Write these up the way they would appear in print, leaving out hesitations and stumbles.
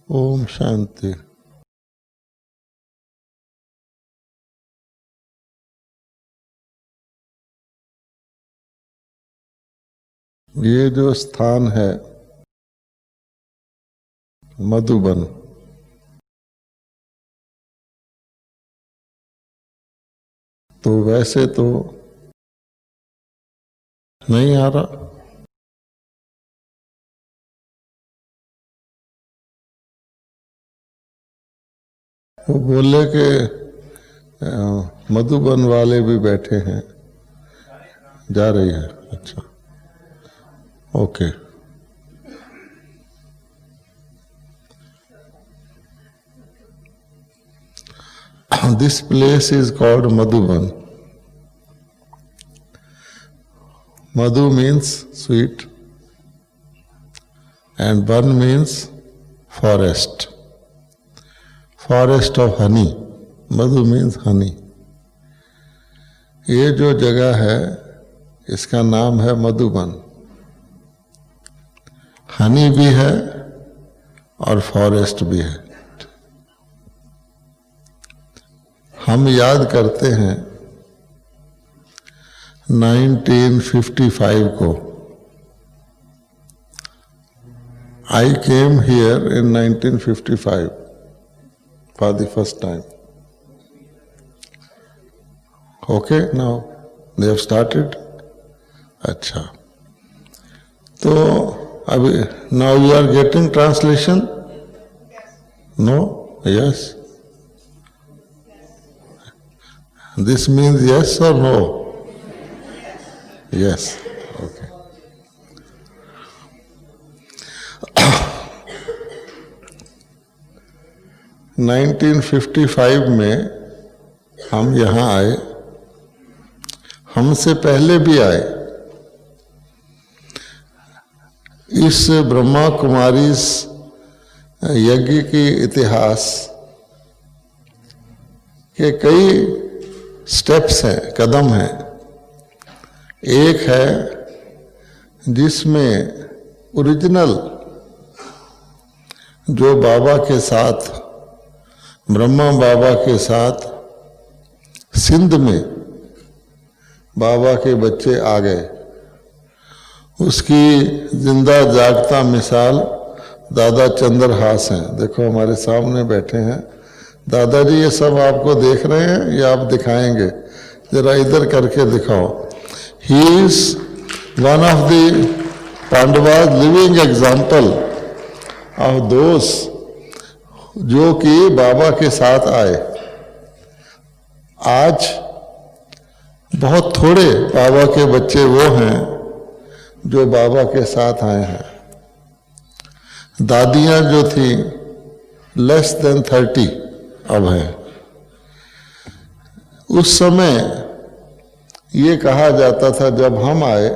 ओम शांति। ये जो स्थान है मधुबन, तो वैसे तो नहीं आ रहा। वो बोले कि मधुबन वाले भी बैठे हैं, जा रही है। अच्छा, okay. This place is called Madhuban. Madhu means sweet and Ban means forest. Forest of honey. Madhu means honey. ये जो जगह है इसका नाम है मधुबन। हनी भी है और फॉरेस्ट भी है। हम याद करते हैं 1955 को। I came here in 1955 for the first time. Okay, now they have started. अच्छा, तो अभी now you are getting translation? No? Yes? This means yes or no? Yes. Okay. Nineteen 1955 में हम यहाँ आए। हमसे पहले भी आए। इस ब्रह्मा कुमारी यज्ञ की इतिहास के कई स्टेप्स हैं, कदम हैं। एक है जिसमें ओरिजिनल जो बाबा के साथ, ब्रह्मा बाबा के साथ सिंध में बाबा के बच्चे आ गए। उसकी जिंदा जागता मिसाल दादा चंद्रहास हैं। देखो हमारे सामने बैठे हैं दादाजी। ये सब आपको देख रहे हैं या आप दिखाएंगे? जरा इधर करके दिखाओ। He is one of the Pandavas living example of those जो कि बाबा के साथ आए। आज बहुत थोड़े बाबा के बच्चे वो हैं जो बाबा के साथ आए हैं। दादियां जो थी लेस देन 30 अब है। उस समय ये कहा जाता था जब हम आए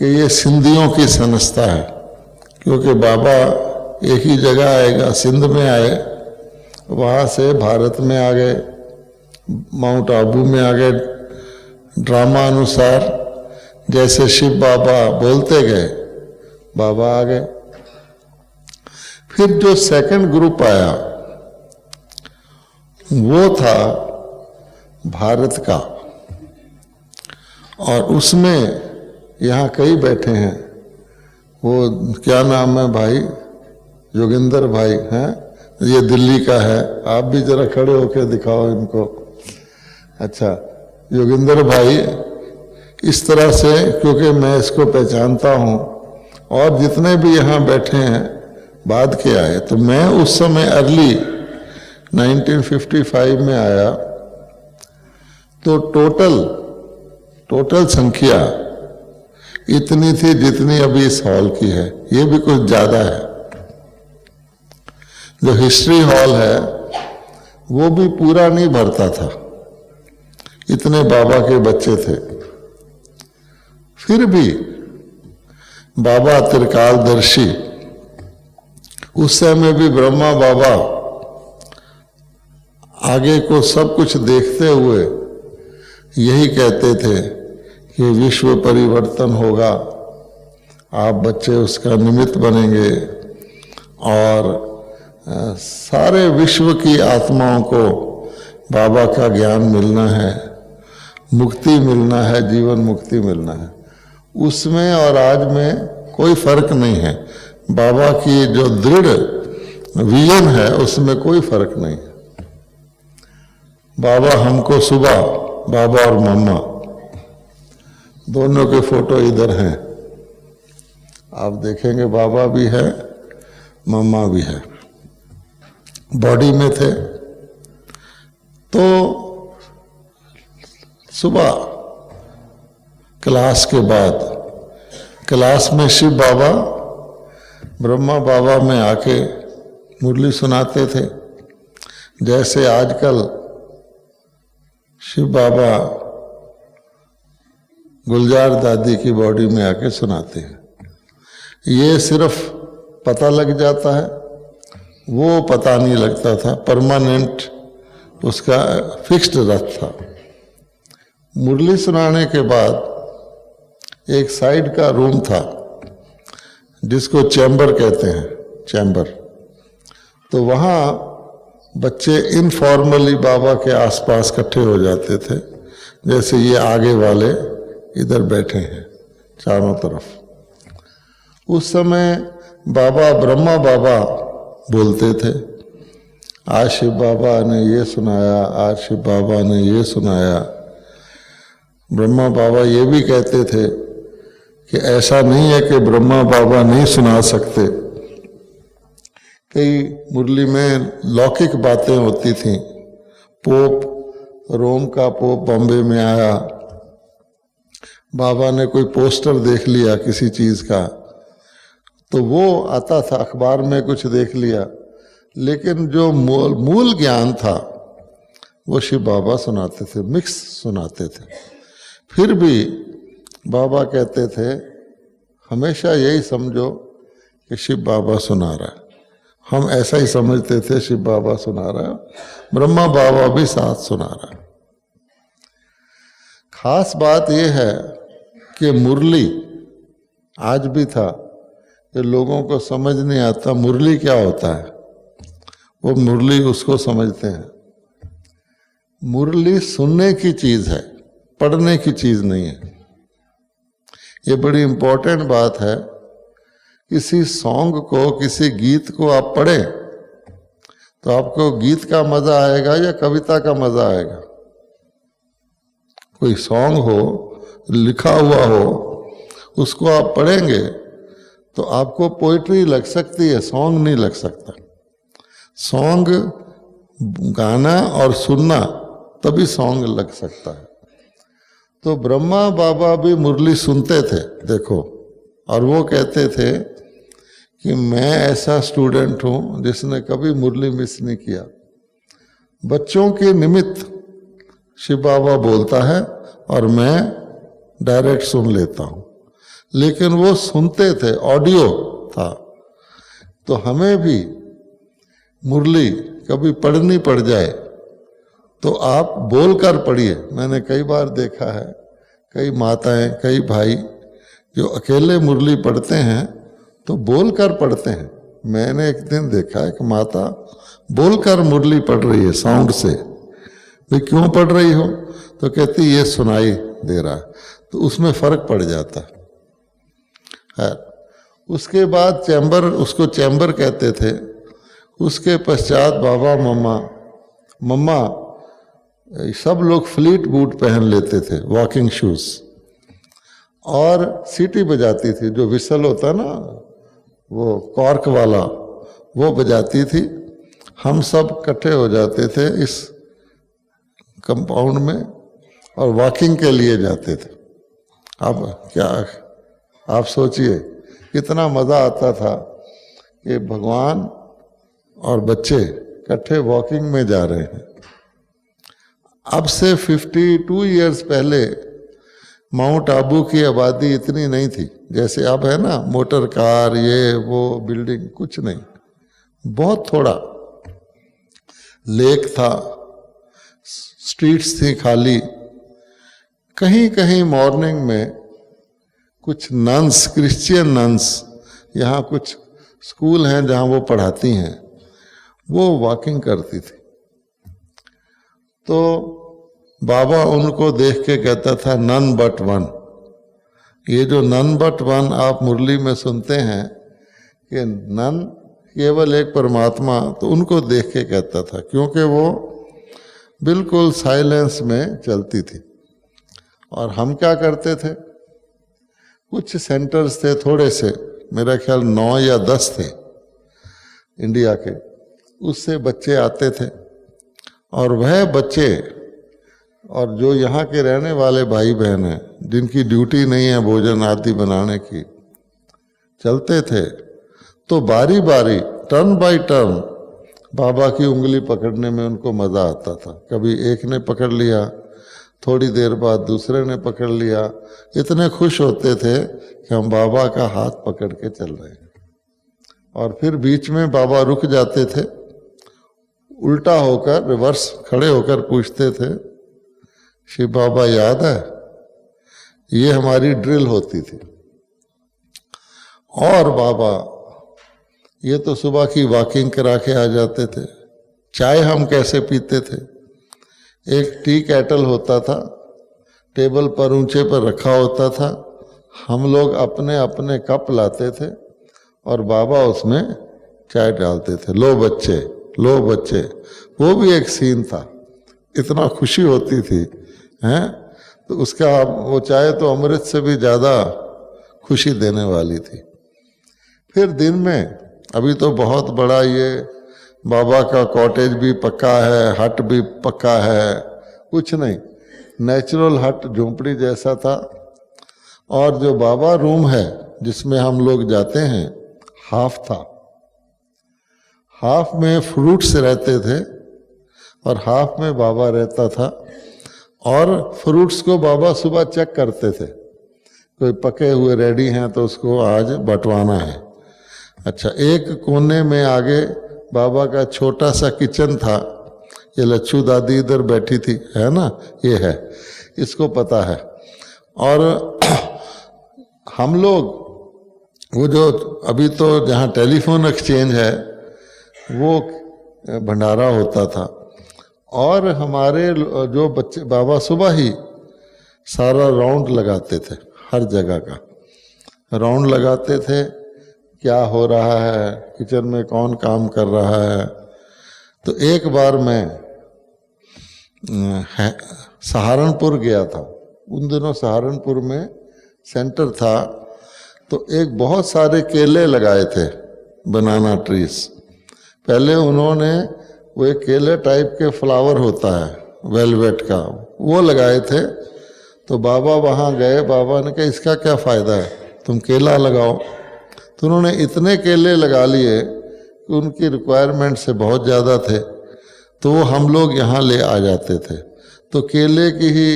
कि ये सिंधियों की संस्था है, क्योंकि बाबा एक ही जगह आएगा। सिंध में आए, वहाँ से भारत में आ गए, माउंट आबू में आ गए। ड्रामा अनुसार जैसे शिव बाबा बोलते गए, बाबा आ गए। फिर जो सेकंड ग्रुप आया वो था भारत का, और उसमें यहाँ कई बैठे हैं। वो क्या नाम है भाई? योगिंदर भाई हैं। ये दिल्ली का है। आप भी जरा खड़े होकर दिखाओ इनको। अच्छा, योगिंदर भाई इस तरह से, क्योंकि मैं इसको पहचानता हूँ, और जितने भी यहाँ बैठे हैं बाद के आए। तो मैं उस समय अर्ली 1955 में आया, तो टोटल संख्या इतनी थी जितनी अभी इस हॉल की है। ये भी कुछ ज्यादा है। जो हिस्ट्री हॉल है वो भी पूरा नहीं भरता था, इतने बाबा के बच्चे थे। फिर भी बाबा त्रिकालदर्शी, उस समय भी ब्रह्मा बाबा आगे को सब कुछ देखते हुए यही कहते थे कि विश्व परिवर्तन होगा, आप बच्चे उसका निमित्त बनेंगे और सारे विश्व की आत्माओं को बाबा का ज्ञान मिलना है, मुक्ति मिलना है, जीवन मुक्ति मिलना है। उसमें और आज में कोई फर्क नहीं है। बाबा की जो दृढ़ विजन है उसमें कोई फर्क नहीं है। बाबा हमको सुबह, बाबा और मम्मा दोनों के फोटो इधर हैं, आप देखेंगे बाबा भी है, मम्मा भी है, बॉडी में थे। तो सुबह क्लास के बाद, क्लास में शिव बाबा ब्रह्मा बाबा में आके मुरली सुनाते थे, जैसे आजकल शिव बाबा गुलजार दादी की बॉडी में आके सुनाते हैं। ये सिर्फ पता लग जाता है, वो पता नहीं लगता था, परमानेंट उसका फिक्स्ड रथ था। मुरली सुनाने के बाद एक साइड का रूम था जिसको चैम्बर कहते हैं, चैम्बर। तो वहाँ बच्चे इनफॉर्मली बाबा के आसपास इकट्ठे हो जाते थे, जैसे ये आगे वाले इधर बैठे हैं चारों तरफ। उस समय बाबा, ब्रह्मा बाबा बोलते थे, आज शिव बाबा ने ये सुनाया, आज शिव बाबा ने ये सुनाया। ब्रह्मा बाबा ये भी कहते थे कि ऐसा नहीं है कि ब्रह्मा बाबा नहीं सुना सकते। कई मुरली में लौकिक बातें होती थीं। पोप, रोम का पोप बॉम्बे में आया, बाबा ने कोई पोस्टर देख लिया किसी चीज का, तो वो आता था, अखबार में कुछ देख लिया, लेकिन जो मूल ज्ञान था वो शिव बाबा सुनाते थे, मिक्स सुनाते थे। फिर भी बाबा कहते थे, हमेशा यही समझो कि शिव बाबा सुना रहा है। हम ऐसा ही समझते थे, शिव बाबा सुना रहा है, ब्रह्मा बाबा भी साथ सुना रहा है। खास बात यह है कि मुरली आज भी था कि लोगों को समझ नहीं आता मुरली क्या होता है, वो मुरली उसको समझते हैं। मुरली सुनने की चीज है, पढ़ने की चीज नहीं है। ये बड़ी इंपॉर्टेंट बात है। किसी सॉन्ग को, किसी गीत को आप पढ़ें तो आपको गीत का मजा आएगा या कविता का मजा आएगा? कोई सॉन्ग हो, लिखा हुआ हो, उसको आप पढ़ेंगे तो आपको पोइट्री लग सकती है, सॉन्ग नहीं लग सकता। सॉन्ग गाना और सुनना तभी सॉन्ग लग सकता है। तो ब्रह्मा बाबा भी मुरली सुनते थे, देखो, और वो कहते थे कि मैं ऐसा स्टूडेंट हूं जिसने कभी मुरली मिस नहीं किया। बच्चों के निमित्त शिव बाबा बोलता है और मैं डायरेक्ट सुन लेता हूं, लेकिन वो सुनते थे, ऑडियो था। तो हमें भी मुरली कभी पढ़नी पड़ जाए तो आप बोलकर पढ़िए। मैंने कई बार देखा है, कई माताएं, कई भाई जो अकेले मुरली पढ़ते हैं तो बोलकर पढ़ते हैं। मैंने एक दिन देखा एक माता बोलकर मुरली पढ़ रही है साउंड से। भाई क्यों पढ़ रही हो? तो कहती ये सुनाई दे रहा है, तो उसमें फर्क पड़ जाता है। उसके बाद चैम्बर, उसको चैम्बर कहते थे। उसके पश्चात बाबा, मम्मा सब लोग फ्लीट बूट पहन लेते थे, वॉकिंग शूज, और सीटी बजाती थी, जो विसल होता ना, वो कॉर्क वाला, वो बजाती थी। हम सब इकट्ठे हो जाते थे इस कंपाउंड में और वॉकिंग के लिए जाते थे। अब क्या आप सोचिए कितना मजा आता था कि भगवान और बच्चे इकट्ठे वॉकिंग में जा रहे हैं। अब से 52 इयर्स पहले माउंट आबू की आबादी इतनी नहीं थी जैसे अब है ना, मोटर कार, ये वो बिल्डिंग, कुछ नहीं, बहुत थोड़ा। लेक था, स्ट्रीट्स थी खाली। कहीं कहीं मॉर्निंग में कुछ नन्स, क्रिश्चियन नन्स, यहाँ कुछ स्कूल हैं जहाँ वो पढ़ाती हैं, वो वॉकिंग करती थी। तो बाबा उनको देख के कहता था नन बट वन। ये जो नन बट वन आप मुरली में सुनते हैं कि नन केवल एक परमात्मा, तो उनको देख के कहता था, क्योंकि वो बिल्कुल साइलेंस में चलती थी। और हम क्या करते थे, कुछ सेंटर्स थे थोड़े से, मेरा ख्याल 9 या 10 थे इंडिया के, उससे बच्चे आते थे और वह बच्चे और जो यहाँ के रहने वाले भाई बहन हैं जिनकी ड्यूटी नहीं है भोजन आदि बनाने की, चलते थे तो बारी बारी टर्न बाय टर्न बाबा की उंगली पकड़ने में उनको मज़ा आता था। कभी एक ने पकड़ लिया, थोड़ी देर बाद दूसरे ने पकड़ लिया, इतने खुश होते थे कि हम बाबा का हाथ पकड़ के चल रहे हैं। और फिर बीच में बाबा रुक जाते थे, उल्टा होकर रिवर्स खड़े होकर पूछते थे, शिव बाबा याद है? ये हमारी ड्रिल होती थी। और बाबा ये तो सुबह की वॉकिंग करा के आ जाते थे। चाय हम कैसे पीते थे, एक टी कैटल होता था, टेबल पर ऊंचे पर रखा होता था, हम लोग अपने अपने कप लाते थे और बाबा उसमें चाय डालते थे। लो बच्चे, लो बच्चे, वो भी एक सीन था, इतना खुशी होती थी हैं। तो उसका वो चाय तो अमृत से भी ज़्यादा खुशी देने वाली थी। फिर दिन में अभी तो बहुत बड़ा ये बाबा का कॉटेज भी पक्का है, हट भी पक्का है, कुछ नहीं, नेचुरल हट झोंपड़ी जैसा था। और जो बाबा रूम है जिसमें हम लोग जाते हैं, हाफ था, हाफ में फ्रूट्स रहते थे और हाफ में बाबा रहता था। और फ्रूट्स को बाबा सुबह चेक करते थे, कोई पके हुए रेडी हैं तो उसको आज बंटवाना है। अच्छा, एक कोने में आगे बाबा का छोटा सा किचन था, ये लच्छू दादी इधर बैठी थी, है ना, ये है, इसको पता है। और हम लोग वो जो अभी तो जहाँ टेलीफोन एक्सचेंज है वो भंडारा होता था। और हमारे जो बच्चे, बाबा सुबह ही सारा राउंड लगाते थे, हर जगह का राउंड लगाते थे, क्या हो रहा है किचन में, कौन काम कर रहा है। तो एक बार मैं सहारनपुर गया था, उन दिनों सहारनपुर में सेंटर था, तो एक बहुत सारे केले लगाए थे, बनाना ट्रीज। पहले उन्होंने वो एक केले टाइप के फ्लावर होता है वेलवेट का, वो लगाए थे। तो बाबा वहाँ गए, बाबा ने कहा इसका क्या फ़ायदा है, तुम केला लगाओ। तो उन्होंने इतने केले लगा लिए कि उनकी रिक्वायरमेंट से बहुत ज़्यादा थे, तो वो हम लोग यहाँ ले आ जाते थे। तो केले की ही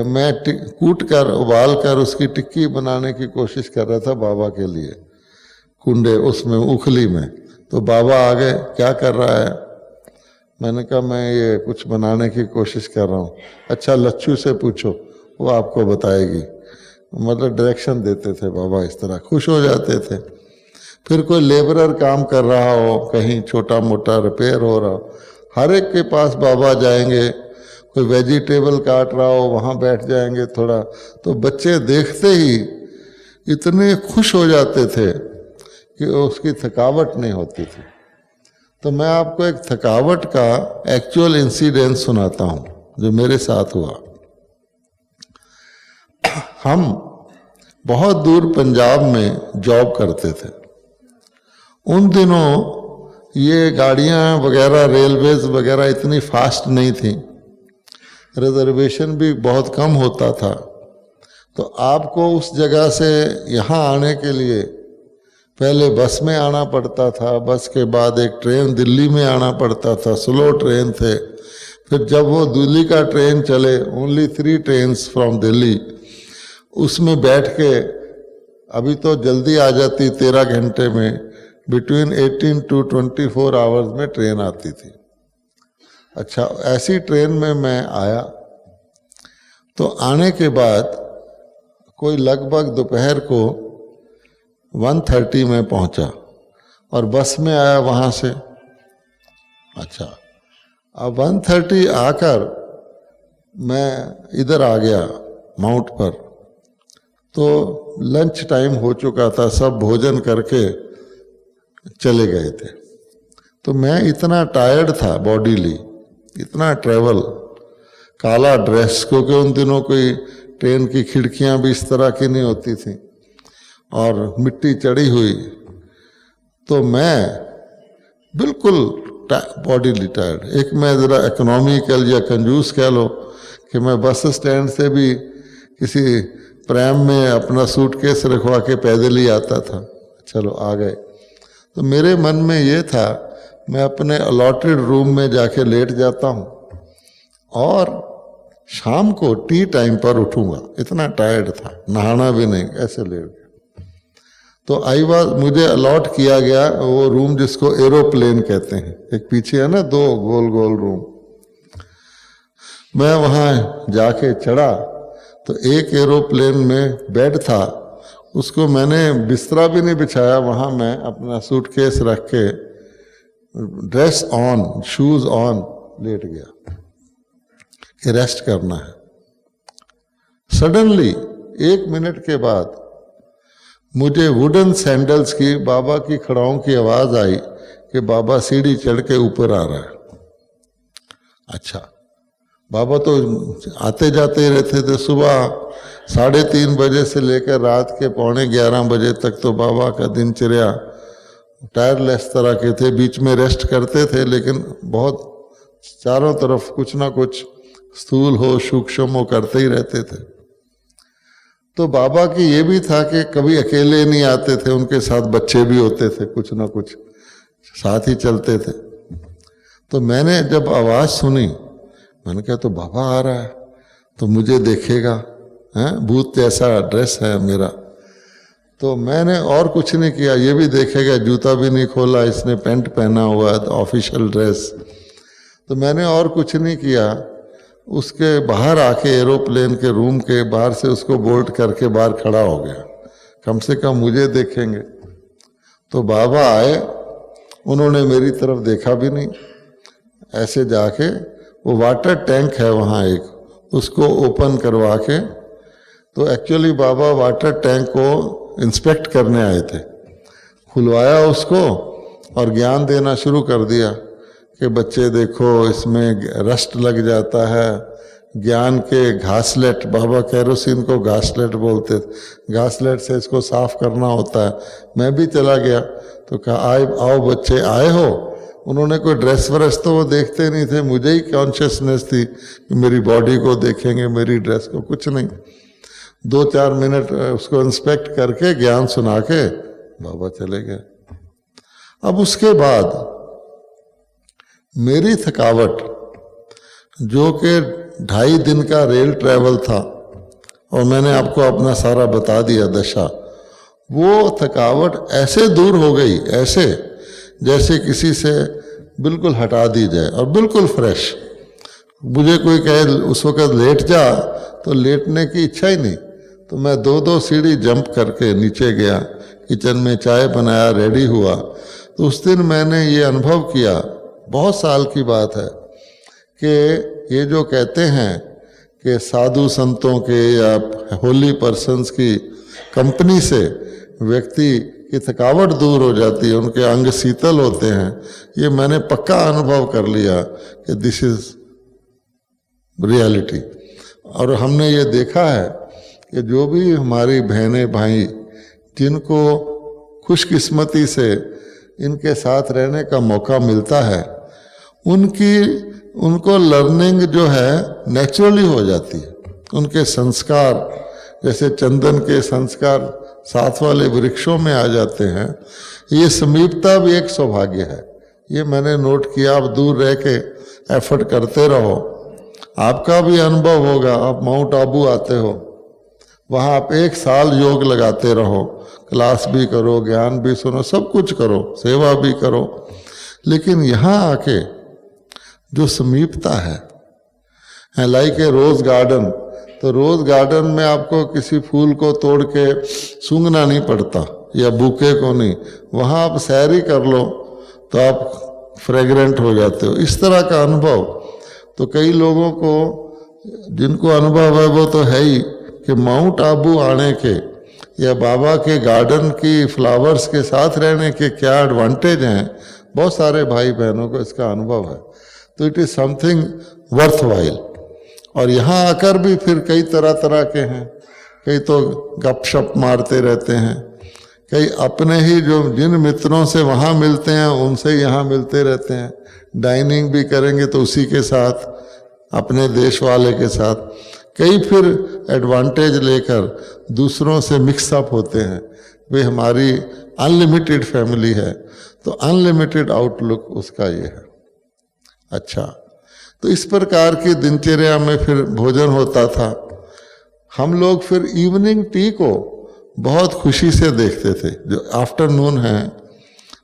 मैं कूट कर उबाल कर उसकी टिक्की बनाने की कोशिश कर रहा था बाबा के लिए, कुंडे उसमें उखली में। तो बाबा आ गए, क्या कर रहा है? मैंने कहा मैं ये कुछ बनाने की कोशिश कर रहा हूँ। अच्छा, लच्छू से पूछो, वो आपको बताएगी। मतलब डायरेक्शन देते थे बाबा, इस तरह खुश हो जाते थे। फिर कोई लेबरर काम कर रहा हो, कहीं छोटा मोटा रिपेयर हो रहा हो, हर एक के पास बाबा जाएंगे। कोई वेजिटेबल काट रहा हो, वहाँ बैठ जाएंगे थोड़ा। तो बच्चे देखते ही इतने खुश हो जाते थे कि उसकी थकावट नहीं होती थी। तो मैं आपको एक थकावट का एक्चुअल इंसिडेंट सुनाता हूँ जो मेरे साथ हुआ। हम बहुत दूर पंजाब में जॉब करते थे। उन दिनों ये गाड़ियाँ वगैरह, रेलवेज वगैरह इतनी फास्ट नहीं थी, रिजर्वेशन भी बहुत कम होता था। तो आपको उस जगह से यहाँ आने के लिए पहले बस में आना पड़ता था, बस के बाद एक ट्रेन दिल्ली में आना पड़ता था, स्लो ट्रेन थे। फिर जब वो दिल्ली का ट्रेन चले, ओनली 3 ट्रेन्स फ्रॉम दिल्ली, उसमें बैठ के, अभी तो जल्दी आ जाती 13 घंटे में, बिटवीन 18 to 24 आवर्स में ट्रेन आती थी। अच्छा, ऐसी ट्रेन में मैं आया। तो आने के बाद कोई लगभग दोपहर को 1:30 में पहुंचा। और बस में आया वहाँ से। अच्छा, अब 1:30 आकर मैं इधर आ गया माउंट पर, तो लंच टाइम हो चुका था, सब भोजन करके चले गए थे। तो मैं इतना टायर्ड था बॉडीली, इतना ट्रैवल, काला ड्रेस, क्योंकि उन दिनों कोई ट्रेन की खिड़कियां भी इस तरह की नहीं होती थी और मिट्टी चढ़ी हुई, तो मैं बिल्कुल बॉडीली टायर्ड। एक मैं ज़रा इकोनॉमिकल या कंजूस कह लो कि मैं बस स्टैंड से भी किसी प्रैम में अपना सूटकेस रखवा के पैदल ही आता था। चलो आ गए। तो मेरे मन में ये था मैं अपने अलॉटेड रूम में जाके लेट जाता हूँ और शाम को टी टाइम पर उठूंगा। इतना टायर्ड था, नहाना भी नहीं, ऐसे लेट गया। तो मुझे अलॉट किया गया वो रूम जिसको एरोप्लेन कहते हैं, एक पीछे है ना 2 गोल गोल रूम। मैं वहाँ जाके चढ़ा तो एक एरोप्लेन में बेड था, उसको मैंने बिस्तरा भी नहीं बिछाया, वहाँ मैं अपना सूटकेस रख के dress on, shoes on late गया कि रेस्ट करना है। सडनली 1 मिनट के बाद मुझे वुडन सैंडल्स की, बाबा की खड़ाओं की आवाज आई कि बाबा सीढ़ी चढ़ के ऊपर आ रहा है। अच्छा, बाबा तो आते जाते ही रहते थे। सुबह 3:30 बजे से लेकर रात के 11:15 बजे तक तो बाबा का दिनचर्या टायरलेस तरह के थे। बीच में रेस्ट करते थे, लेकिन बहुत चारों तरफ कुछ ना कुछ स्थूल हो सूक्ष्म हो करते ही रहते थे। तो बाबा की ये भी था कि कभी अकेले नहीं आते थे, उनके साथ बच्चे भी होते थे, कुछ ना कुछ साथ ही चलते थे। तो मैंने जब आवाज़ सुनी, मैंने कहा तो बाबा आ रहा है, तो मुझे देखेगा, हैं, भूत जैसा ड्रेस है मेरा। तो मैंने और कुछ नहीं किया, ये भी देखेगा, जूता भी नहीं खोला, इसने पैंट पहना हुआ है, ऑफिशियल ड्रेस। तो मैंने और कुछ नहीं किया, उसके बाहर आके एरोप्लेन के रूम के बाहर से उसको बोल्ट करके बाहर खड़ा हो गया, कम से कम मुझे देखेंगे। तो बाबा आए, उन्होंने मेरी तरफ देखा भी नहीं, ऐसे जाके वो वाटर टैंक है वहाँ एक, उसको ओपन करवा के, तो एक्चुअली बाबा वाटर टैंक को इंस्पेक्ट करने आए थे, खुलवाया उसको और ज्ञान देना शुरू कर दिया कि बच्चे देखो इसमें रस्ट लग जाता है, ज्ञान के घासलेट, बाबा केरोसिन को घासलेट बोलते थे, घासलेट से इसको साफ करना होता है। मैं भी चला गया तो कहा आओ बच्चे, आए हो। उन्होंने कोई ड्रेस व्रेस तो वो देखते नहीं थे, मुझे ही कॉन्शियसनेस थी कि मेरी बॉडी को देखेंगे, मेरी ड्रेस को, कुछ नहीं। 2-4 मिनट उसको इंस्पेक्ट करके ज्ञान सुना के बाबा चले गए। अब उसके बाद मेरी थकावट, जो कि 2.5 दिन का रेल ट्रैवल था, और मैंने आपको अपना सारा बता दिया दशा, वो थकावट ऐसे दूर हो गई, ऐसे जैसे किसी से बिल्कुल हटा दी जाए और बिल्कुल फ्रेश। मुझे कोई कहे उस वक़्त लेट जा, तो लेटने की इच्छा ही नहीं। तो मैं 2-2 सीढ़ी जंप करके नीचे गया, किचन में चाय बनाया, रेडी हुआ। तो उस दिन मैंने ये अनुभव किया, बहुत साल की बात है, कि ये जो कहते हैं कि साधु संतों के या होली पर्सन्स की कंपनी से व्यक्ति की थकावट दूर हो जाती है, उनके अंग शीतल होते हैं, ये मैंने पक्का अनुभव कर लिया कि दिस इज रियलिटी। और हमने ये देखा है कि जो भी हमारी बहनें भाई जिनको खुशकिस्मती से इनके साथ रहने का मौका मिलता है, उनको लर्निंग जो है नेचुरली हो जाती है। उनके संस्कार, जैसे चंदन के संस्कार साथ वाले वृक्षों में आ जाते हैं, ये समीपता भी एक सौभाग्य है। ये मैंने नोट किया। आप दूर रह के एफर्ट करते रहो, आपका भी अनुभव होगा। आप माउंट आबू आते हो, वहाँ आप 1 साल योग लगाते रहो, क्लास भी करो, ज्ञान भी सुनो, सब कुछ करो, सेवा भी करो, लेकिन यहाँ आके जो समीपता है, लाइक ए रोज गार्डन, तो रोज गार्डन में आपको किसी फूल को तोड़ के सूंघना नहीं पड़ता, या बुके को नहीं, वहाँ आप सैर ही कर लो तो आप फ्रेग्रेंट हो जाते हो। इस तरह का अनुभव तो कई लोगों को जिनको अनुभव है वो तो है ही कि माउंट आबू आने के या बाबा के गार्डन की फ्लावर्स के साथ रहने के क्या एडवांटेज हैं, बहुत सारे भाई बहनों को इसका अनुभव है। तो it is something worth while. और यहाँ आकर भी फिर कई तरह तरह के हैं, कई तो गपशप मारते रहते हैं, कई अपने ही जो जिन मित्रों से वहाँ मिलते हैं उनसे यहाँ मिलते रहते हैं, डाइनिंग भी करेंगे तो उसी के साथ, अपने देश वाले के साथ। कई फिर एडवांटेज लेकर दूसरों से मिक्सअप होते हैं, वे हमारी अनलिमिटेड फैमिली है, तो अनलिमिटेड आउटलुक उसका ये है। अच्छा, तो इस प्रकार की दिनचर्या में फिर भोजन होता था। हम लोग फिर इवनिंग टी को बहुत खुशी से देखते थे। जो आफ्टरनून है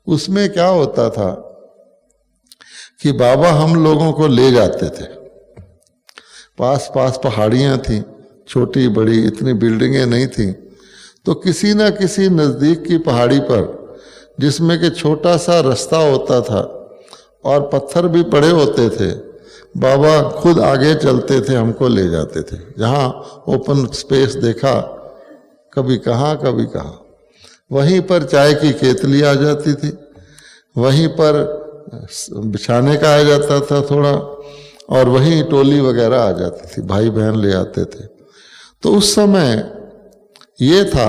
उसमें क्या होता था कि बाबा हम लोगों को ले जाते थे। पास पास पहाड़ियाँ थीं, छोटी बड़ी, इतनी बिल्डिंगें नहीं थीं, तो किसी न किसी नज़दीक की पहाड़ी पर जिसमें कि छोटा सा रास्ता होता था और पत्थर भी पड़े होते थे, बाबा खुद आगे चलते थे, हमको ले जाते थे। जहाँ ओपन स्पेस देखा, कभी कहाँ कभी कहाँ, वहीं पर चाय की केतली आ जाती थी, वहीं पर बिछाने का आ जाता था थोड़ा, और वहीं टोली वगैरह आ जाती थी, भाई बहन ले आते थे। तो उस समय ये था,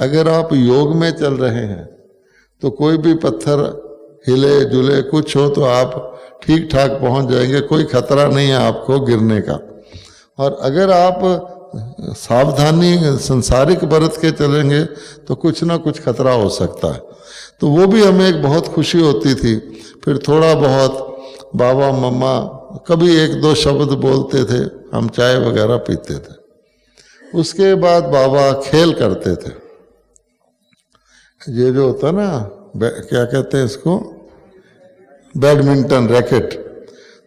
अगर आप योग में चल रहे हैं तो कोई भी पत्थर हिले जुले कुछ हो तो आप ठीक ठाक पहुंच जाएंगे, कोई खतरा नहीं है आपको गिरने का। और अगर आप सावधानी संसारिक बरत के चलेंगे तो कुछ ना कुछ खतरा हो सकता है। तो वो भी हमें एक बहुत खुशी होती थी। फिर थोड़ा बहुत बाबा मम्मा कभी एक दो शब्द बोलते थे, हम चाय वगैरह पीते थे। उसके बाद बाबा खेल करते थे। ये जो होता ना, क्या कहते हैं इसको, बैडमिंटन रैकेट।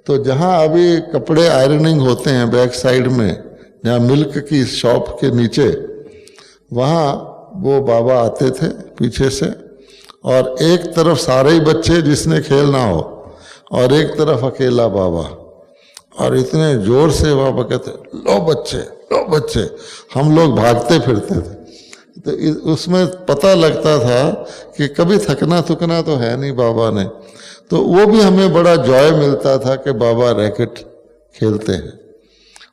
तो जहाँ अभी कपड़े आयरनिंग होते हैं बैक साइड में, जहाँ मिल्क की शॉप के नीचे, वहाँ वो बाबा आते थे पीछे से, और एक तरफ सारे ही बच्चे जिसने खेलना हो और एक तरफ अकेला बाबा, और इतने जोर से बाबा कहते लो बच्चे लो बच्चे, हम लोग भागते फिरते थे। तो उसमें पता लगता था कि कभी थकना थुकना तो है नहीं बाबा ने। तो वो भी हमें बड़ा जॉय मिलता था कि बाबा रैकेट खेलते हैं।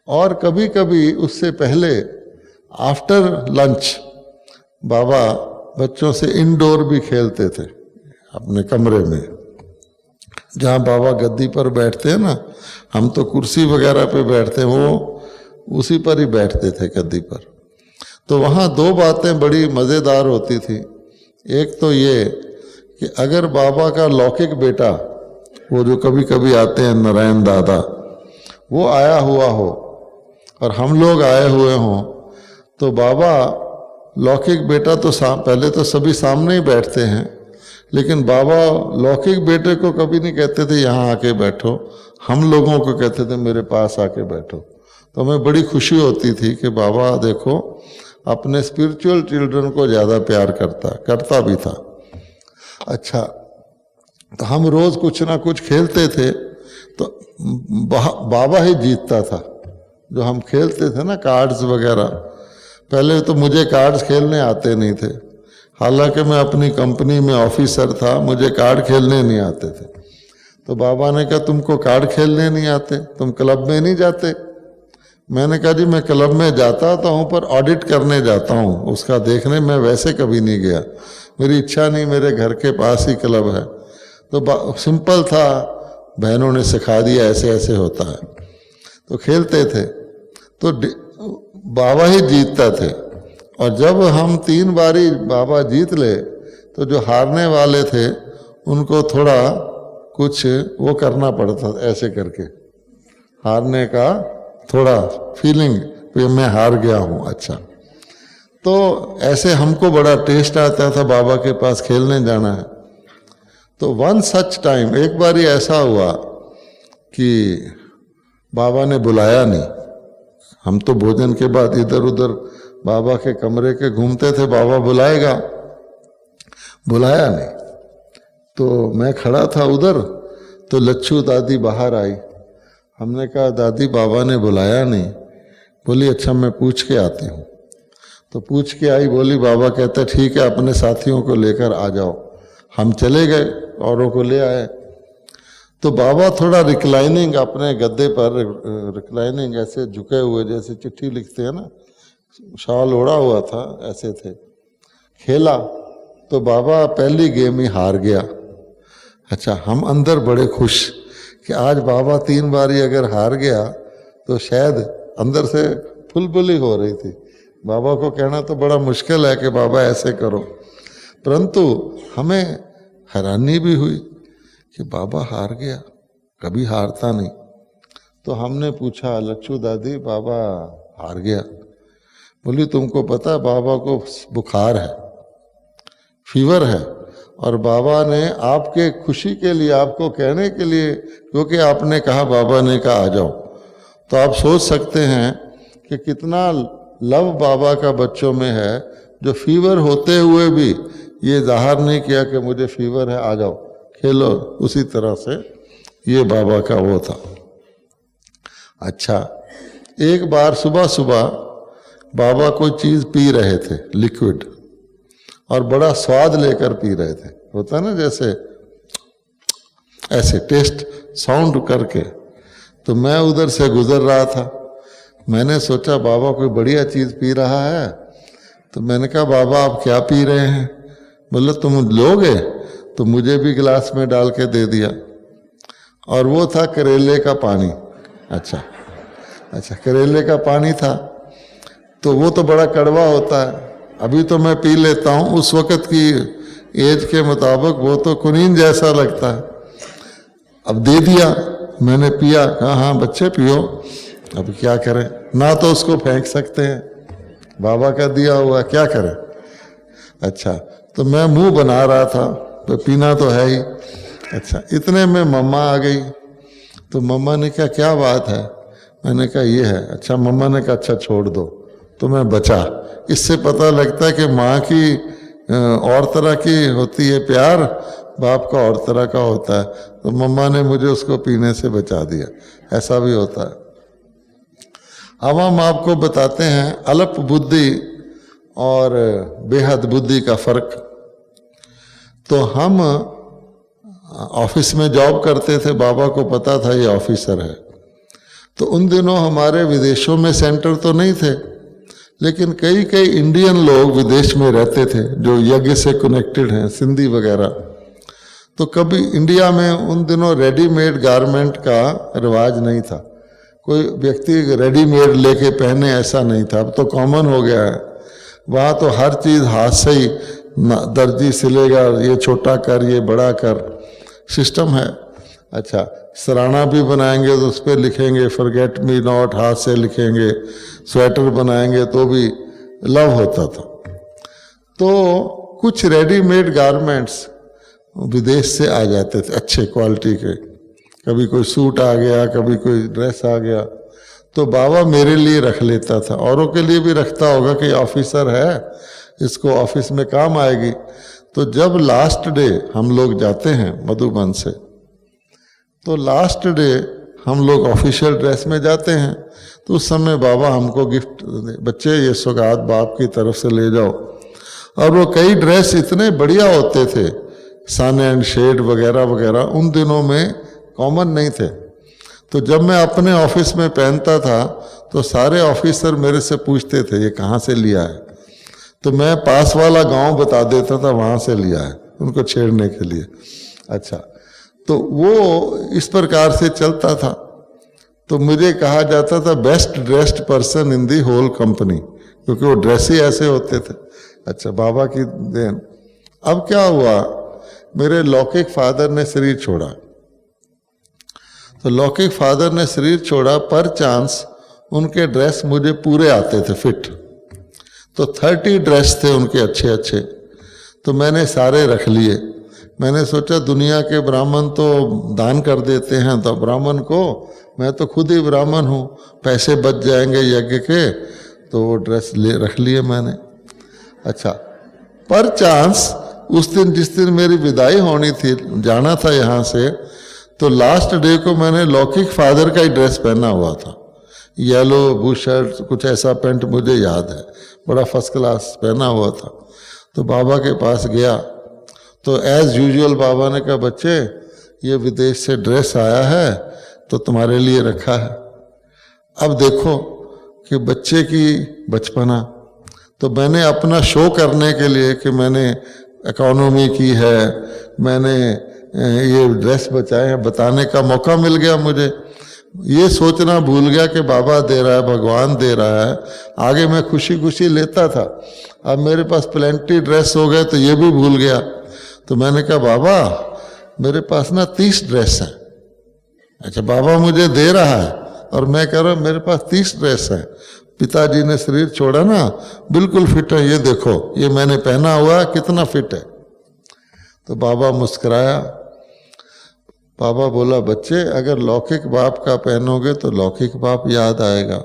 और कभी कभी उससे पहले आफ्टर लंच बाबा बच्चों से इंडोर भी खेलते थे अपने कमरे में, जहाँ बाबा गद्दी पर बैठते हैं ना, हम तो कुर्सी वगैरह पे बैठते हैं, वो उसी पर ही बैठते थे गद्दी पर। तो वहाँ दो बातें बड़ी मज़ेदार होती थी। एक तो ये कि अगर बाबा का लौकिक बेटा, वो जो कभी कभी आते हैं नारायण दादा, वो आया हुआ हो और हम लोग आए हुए हों, तो बाबा लौकिक बेटा तो पहले तो सभी सामने ही बैठते हैं, लेकिन बाबा लौकिक बेटे को कभी नहीं कहते थे यहाँ आके बैठो, हम लोगों को कहते थे मेरे पास आके बैठो। तो हमें बड़ी खुशी होती थी कि बाबा देखो अपने स्पिरिचुअल चिल्ड्रन को ज़्यादा प्यार करता भी था। अच्छा, तो हम रोज़ कुछ ना कुछ खेलते थे, तो बाबा ही जीतता था। जो हम खेलते थे ना कार्ड्स वगैरह, पहले तो मुझे कार्ड्स खेलने आते नहीं थे, हालांकि मैं अपनी कंपनी में ऑफिसर था, मुझे कार्ड खेलने नहीं आते थे। तो बाबा ने कहा तुमको कार्ड खेलने नहीं आते, तुम क्लब में नहीं जाते? मैंने कहा जी मैं क्लब में जाता तो हूँ, पर ऑडिट करने जाता हूँ, उसका देखने मैं वैसे कभी नहीं गया, मेरी इच्छा नहीं, मेरे घर के पास ही क्लब है। तो सिंपल था, बहनों ने सिखा दिया ऐसे ऐसे होता है, तो खेलते थे। तो बाबा ही जीतता थे, और जब हम 3 बारी बाबा जीत ले तो जो हारने वाले थे उनको थोड़ा कुछ वो करना पड़ता था, ऐसे करके हारने का थोड़ा फीलिंग कि मैं हार गया हूँ। अच्छा, तो ऐसे हमको बड़ा टेस्ट आता था बाबा के पास खेलने जाना है। तो वन सच टाइम, एक बार ऐसा हुआ कि बाबा ने बुलाया नहीं। हम तो भोजन के बाद इधर उधर बाबा के कमरे के घूमते थे, बाबा बुलाएगा, बुलाया नहीं। तो मैं खड़ा था उधर, तो लच्छू दादी बाहर आई। हमने कहा दादी बाबा ने बुलाया नहीं। बोली अच्छा मैं पूछ के आती हूँ। तो पूछ के आई, बोली बाबा कहते ठीक है अपने साथियों को लेकर आ जाओ। हम चले गए, औरों को ले आए। तो बाबा थोड़ा रिक्लाइनिंग अपने गद्दे पर रिक्लाइनिंग ऐसे झुके हुए, जैसे चिट्ठी लिखते हैं ना, शॉल ओढ़ा हुआ था, ऐसे थे। खेला तो बाबा पहली गेम ही हार गया। अच्छा, हम अंदर बड़े खुश कि आज बाबा 3 बारी अगर हार गया तो शायद अंदर से फुलफुली हो रही थी। बाबा को कहना तो बड़ा मुश्किल है कि बाबा ऐसे करो, परंतु हमें हैरानी भी हुई कि बाबा हार गया, कभी हारता नहीं। तो हमने पूछा लच्छू दादी बाबा हार गया। बोली तुमको पता है बाबा को बुखार है, फीवर है, और बाबा ने आपके खुशी के लिए, आपको कहने के लिए, क्योंकि आपने कहा बाबा ने कहा आ जाओ, तो आप सोच सकते हैं कि कितना लव बाबा का बच्चों में है, जो फीवर होते हुए भी ये जाहिर नहीं किया कि मुझे फीवर है, आ जाओ खेलो। उसी तरह से ये बाबा का वो था। अच्छा, एक बार सुबह सुबह बाबा कोई चीज़ पी रहे थे, लिक्विड, और बड़ा स्वाद लेकर पी रहे थे। होता ना जैसे ऐसे टेस्ट साउंड करके। तो मैं उधर से गुजर रहा था, मैंने सोचा बाबा कोई बढ़िया चीज़ पी रहा है। तो मैंने कहा बाबा आप क्या पी रहे हैं? बोले तुम लोगे? तो मुझे भी गिलास में डाल के दे दिया, और वो था करेले का पानी। अच्छा, करेले का पानी था। तो वो तो बड़ा कड़वा होता है, अभी तो मैं पी लेता हूँ, उस वक़्त की एज के मुताबिक वो तो कुनीन जैसा लगता है। अब दे दिया, मैंने पिया, कहा हाँ बच्चे पियो, अब क्या करें, ना तो उसको फेंक सकते हैं, बाबा का दिया हुआ, क्या करें। अच्छा, तो मैं मुंह बना रहा था, तो पीना तो है ही। अच्छा, इतने में मम्मा आ गई। तो मम्मा ने कहा क्या बात है? मैंने कहा ये है। अच्छा, मम्मा ने कहा अच्छा छोड़ दो। तो मैं बचा। इससे पता लगता है कि माँ की और तरह की होती है प्यार, बाप का और तरह का होता है। तो मम्मा ने मुझे उसको पीने से बचा दिया, ऐसा भी होता है। अब हम आपको बताते हैं अल्प बुद्धि और बेहद बुद्धि का फर्क। तो हम ऑफिस में जॉब करते थे, बाबा को पता था ये ऑफिसर है। तो उन दिनों हमारे विदेशों में सेंटर तो नहीं थे, लेकिन कई इंडियन लोग विदेश में रहते थे जो यज्ञ से कनेक्टेड हैं, सिंधी वगैरह। तो कभी इंडिया में उन दिनों रेडीमेड गारमेंट का रिवाज नहीं था, कोई व्यक्ति रेडीमेड लेके पहने ऐसा नहीं था। अब तो कॉमन हो गया है, वहाँ तो हर चीज़ हाथ से ही दर्जी सिलेगा, ये छोटा कर, ये बड़ा कर, सिस्टम है। अच्छा, सराना भी बनाएंगे तो उस पर लिखेंगे फॉरगेट मी नॉट, हाथ से लिखेंगे। स्वेटर बनाएंगे तो भी लव होता था। तो कुछ रेडीमेड गारमेंट्स विदेश से आ जाते थे अच्छे क्वालिटी के, कभी कोई सूट आ गया, कभी कोई ड्रेस आ गया, तो बाबा मेरे लिए रख लेता था, औरों के लिए भी रखता होगा कि ऑफिसर है, इसको ऑफिस में काम आएगी। तो जब लास्ट डे हम लोग जाते हैं मधुबन से, तो लास्ट डे हम लोग ऑफिशियल ड्रेस में जाते हैं, तो उस समय बाबा हमको गिफ्ट, बच्चे ये सौगात बाप की तरफ से ले जाओ। और वो कई ड्रेस इतने बढ़िया होते थे, सन एंड शेड वगैरह वगैरह, उन दिनों में कॉमन नहीं थे। तो जब मैं अपने ऑफिस में पहनता था तो सारे ऑफिसर मेरे से पूछते थे ये कहाँ से लिया है। तो मैं पास वाला गांव बता देता था वहाँ से लिया है, उनको छेड़ने के लिए। अच्छा, तो वो इस प्रकार से चलता था। तो मुझे कहा जाता था best dressed person in the whole company, क्योंकि वो ड्रेस ही ऐसे होते थे। अच्छा, बाबा की देन। अब क्या हुआ, मेरे लौकिक फादर ने शरीर छोड़ा। तो लौकिक फादर ने शरीर छोड़ा, पर चांस उनके ड्रेस मुझे पूरे आते थे फिट। तो 30 ड्रेस थे उनके अच्छे अच्छे, तो मैंने सारे रख लिए। मैंने सोचा दुनिया के ब्राह्मण तो दान कर देते हैं, तो ब्राह्मण को, मैं तो खुद ही ब्राह्मण हूँ, पैसे बच जाएंगे यज्ञ के, तो वो ड्रेस रख लिए मैंने। अच्छा, पर चांस उस दिन जिस दिन मेरी विदाई होनी थी, जाना था यहाँ से, तो लास्ट डे को मैंने लौकिक फादर का ही ड्रेस पहना हुआ था, येलो बू शर्ट, कुछ ऐसा पैंट मुझे याद है, बड़ा फर्स्ट क्लास पहना हुआ था। तो बाबा के पास गया तो एज यूजुअल बाबा ने कहा, बच्चे ये विदेश से ड्रेस आया है तो तुम्हारे लिए रखा है। अब देखो कि बच्चे की बचपना, तो मैंने अपना शो करने के लिए कि मैंने इकोनॉमी की है, मैंने ये ड्रेस बचाए हैं, बताने का मौका मिल गया मुझे। ये सोचना भूल गया कि बाबा दे रहा है, भगवान दे रहा है। आगे मैं खुशी खुशी लेता था, अब मेरे पास प्लेंटी ड्रेस हो गए तो ये भी भूल गया। तो मैंने कहा, बाबा मेरे पास ना 30 ड्रेस हैं। अच्छा, बाबा मुझे दे रहा है और मैं कह रहा हूँ मेरे पास 30 ड्रेस हैं। पिताजी ने शरीर छोड़ा ना, बिल्कुल फिट है, ये देखो ये मैंने पहना हुआ, कितना फिट है। तो बाबा मुस्कुराया। बाबा बोला, बच्चे अगर लौकिक बाप का पहनोगे तो लौकिक बाप याद आएगा,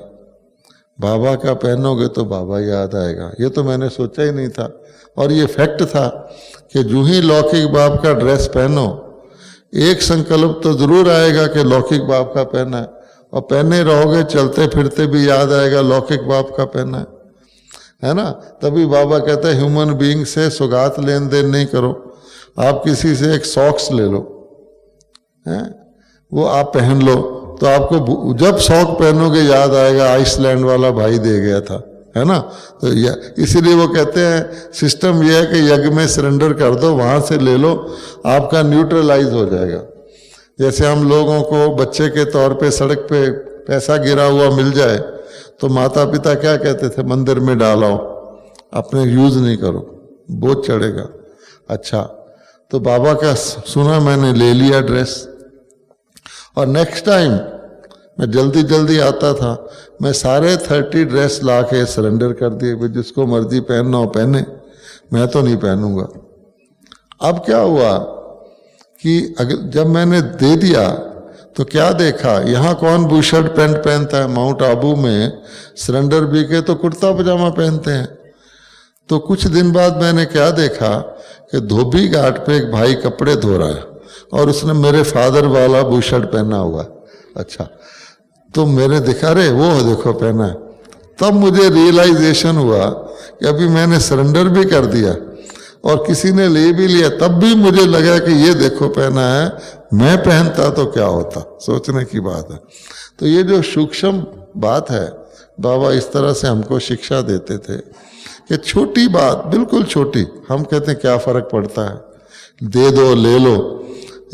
बाबा का पहनोगे तो बाबा याद आएगा। ये तो मैंने सोचा ही नहीं था, और ये फैक्ट था कि जो ही लौकिक बाप का ड्रेस पहनो, एक संकल्प तो जरूर आएगा कि लौकिक बाप का पहना है, और पहने रहोगे चलते फिरते भी याद आएगा लौकिक बाप का पहना है ना। तभी बाबा कहते हैं ह्यूमन बीइंग से सुगात लेन देन नहीं करो, आप किसी से एक सॉक्स ले लो, है वो आप पहन लो, तो आपको जब सॉक पहनोगे याद आएगा आइसलैंड वाला भाई दे गया था, है ना। तो इसीलिए वो कहते हैं सिस्टम ये है कि यज्ञ में सरेंडर कर दो, वहां से ले लो, आपका न्यूट्रलाइज हो जाएगा। जैसे हम लोगों को बच्चे के तौर पे सड़क पे पैसा गिरा हुआ मिल जाए तो माता पिता क्या कहते थे, मंदिर में डालाओ, अपने यूज नहीं करो, बोझ चढ़ेगा। अच्छा, तो बाबा का सुना मैंने, ले लिया ड्रेस, और नेक्स्ट टाइम मैं जल्दी जल्दी आता था, मैं सारे 30 ड्रेस ला के सरेंडर कर दिए, भाई जिसको मर्जी पहनना हो पहने, मैं तो नहीं पहनूंगा। अब क्या हुआ कि जब मैंने दे दिया तो क्या देखा, यहाँ कौन बू शर्ट पैंट पहनता है, माउंट आबू में सरेंडर भी के तो कुर्ता पजामा पहनते हैं। तो कुछ दिन बाद मैंने क्या देखा कि धोबी घाट पे एक भाई कपड़े धो रहा है और उसने मेरे फादर वाला बू शर्ट पहना हुआ है। अच्छा, तो मेरे दिखा, रे वो देखो पहना है। तब मुझे रियलाइजेशन हुआ कि अभी मैंने सरेंडर भी कर दिया और किसी ने ले भी लिया, तब भी मुझे लगा कि ये देखो पहना है, मैं पहनता तो क्या होता। सोचने की बात है। तो ये जो सूक्ष्म बात है, बाबा इस तरह से हमको शिक्षा देते थे कि छोटी बात, बिल्कुल छोटी, हम कहते हैं क्या फर्क पड़ता है, दे दो ले लो।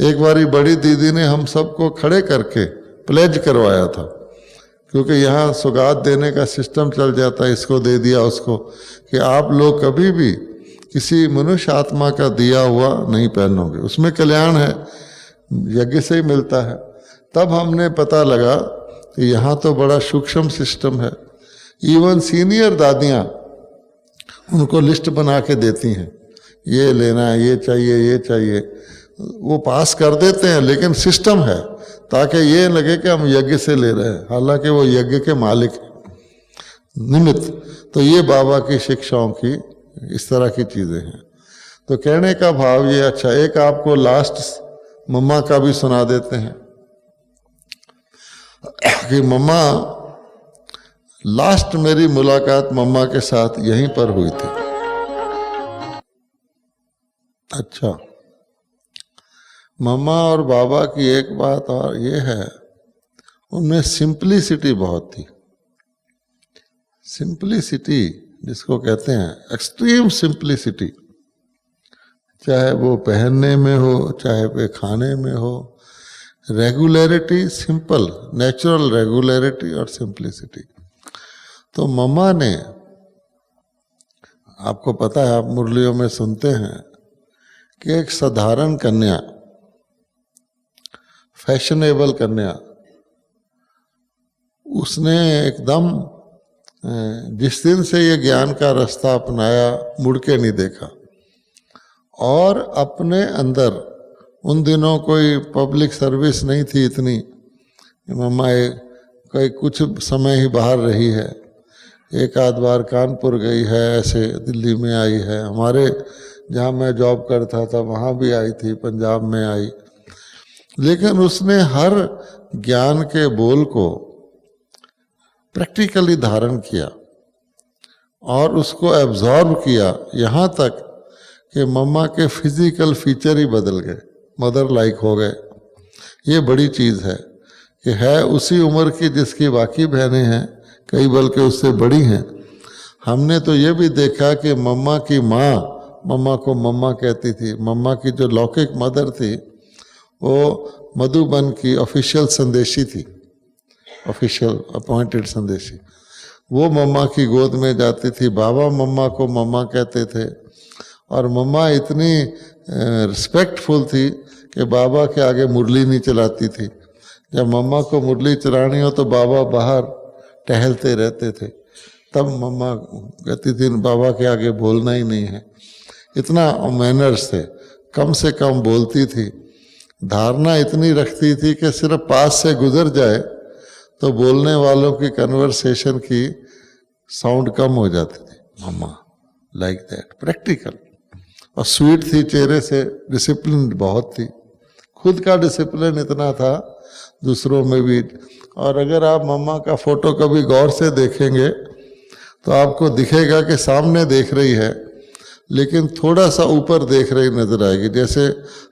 एक बारी बड़ी दीदी ने हम सबको खड़े करके प्लेज करवाया था, क्योंकि यहाँ सौगात देने का सिस्टम चल जाता है, इसको दे दिया उसको, कि आप लोग कभी भी किसी मनुष्य आत्मा का दिया हुआ नहीं पहनोगे, उसमें कल्याण है, यज्ञ से ही मिलता है। तब हमने पता लगा कि यहाँ तो बड़ा सूक्ष्म सिस्टम है। इवन सीनियर दादियाँ उनको लिस्ट बना के देती हैं, ये लेना है, ये चाहिए, ये चाहिए, वो पास कर देते हैं, लेकिन सिस्टम है ताकि ये लगे कि हम यज्ञ से ले रहे हैं, हालांकि वो यज्ञ के मालिक हैं, निमित्त। तो ये बाबा की शिक्षाओं की इस तरह की चीजें हैं। तो कहने का भाव ये, अच्छा एक आपको लास्ट मम्मा का भी सुना देते हैं कि मम्मा, लास्ट मेरी मुलाकात मम्मा के साथ यहीं पर हुई थी। अच्छा, मम्मा और बाबा की एक बात और ये है, उनमें सिंपलिसिटी बहुत थी। सिंपलिसिटी जिसको कहते हैं, एक्सट्रीम सिंपलिसिटी, चाहे वो पहनने में हो, चाहे वे खाने में हो, रेगुलरिटी, सिंपल, नेचुरल रेगुलरिटी और सिंपलिसिटी। तो मम्मा ने, आपको पता है, आप मुरलियों में सुनते हैं कि एक साधारण कन्या, फैशनेबल कन्या, उसने एकदम जिस दिन से ये ज्ञान का रास्ता अपनाया, मुड़ के नहीं देखा, और अपने अंदर, उन दिनों कोई पब्लिक सर्विस नहीं थी इतनी, मम्मा कई कुछ समय ही बाहर रही है, एक आध बार कानपुर गई है, ऐसे दिल्ली में आई है, हमारे जहाँ मैं जॉब करता था वहाँ भी आई थी, पंजाब में आई। लेकिन उसने हर ज्ञान के बोल को प्रैक्टिकली धारण किया और उसको एब्जॉर्ब किया, यहाँ तक कि मम्मा के फिजिकल फीचर ही बदल गए, मदर लाइक हो गए। ये बड़ी चीज़ है कि है उसी उम्र की जिसकी बाकी बहनें हैं, कई बल्कि उससे बड़ी हैं। हमने तो ये भी देखा कि मम्मा की माँ मम्मा को मम्मा कहती थी। मम्मा की जो लौकिक मदर थी वो मधुबन की ऑफिशियल संदेशी थी, ऑफिशियल अपॉइंटेड संदेशी। वो मम्मा की गोद में जाती थी, बाबा मम्मा को मम्मा कहते थे। और मम्मा इतनी रिस्पेक्टफुल थी कि बाबा के आगे मुरली नहीं चलाती थी। जब मम्मा को मुरली चलानी हो तो बाबा बाहर टहलते रहते थे, तब मम्मा कहती थी बाबा के आगे बोलना ही नहीं है। इतना मैनर्स थे, कम से कम बोलती थी। धारणा इतनी रखती थी कि सिर्फ पास से गुजर जाए तो बोलने वालों की कन्वर्सेशन की साउंड कम हो जाती थी। मम्मा लाइक दैट, प्रैक्टिकल और स्वीट थी चेहरे से, डिसिप्लिन बहुत थी। खुद का डिसिप्लिन इतना था, दूसरों में भी। और अगर आप मम्मा का फोटो कभी गौर से देखेंगे तो आपको दिखेगा कि सामने देख रही है लेकिन थोड़ा सा ऊपर देख रही नजर आएगी। जैसे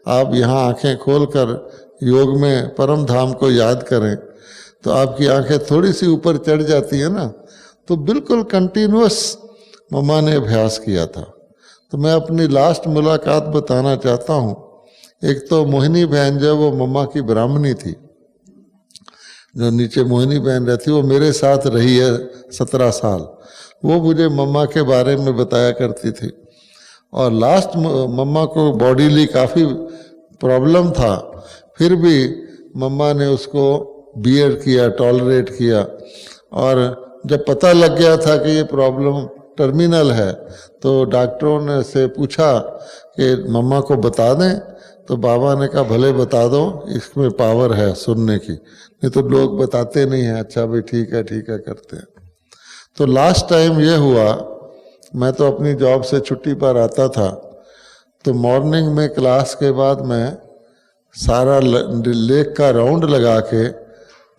आप यहाँ आंखें खोलकर योग में परम धाम को याद करें तो आपकी आंखें थोड़ी सी ऊपर चढ़ जाती है ना, तो बिल्कुल कंटिन्यूअस मम्मा ने अभ्यास किया था। तो मैं अपनी लास्ट मुलाकात बताना चाहता हूँ। एक तो मोहिनी बहन जो वो मम्मा की ब्राह्मणी थी, जो नीचे मोहिनी बहन रहती, वो मेरे साथ रही है 17 साल। वो मुझे मम्मा के बारे में बताया करती थी। और लास्ट मम्मा को बॉडीली काफ़ी प्रॉब्लम था, फिर भी मम्मा ने उसको बियर किया, टॉलरेट किया। और जब पता लग गया था कि ये प्रॉब्लम टर्मिनल है तो डॉक्टरों ने से पूछा कि मम्मा को बता दें, तो बाबा ने कहा भले बता दो, इसमें पावर है सुनने की, नहीं तो लोग बताते नहीं हैं। अच्छा भाई ठीक है करते हैं। तो लास्ट टाइम ये हुआ, मैं तो अपनी जॉब से छुट्टी पर आता था, तो मॉर्निंग में क्लास के बाद मैं सारा लेक का राउंड लगा के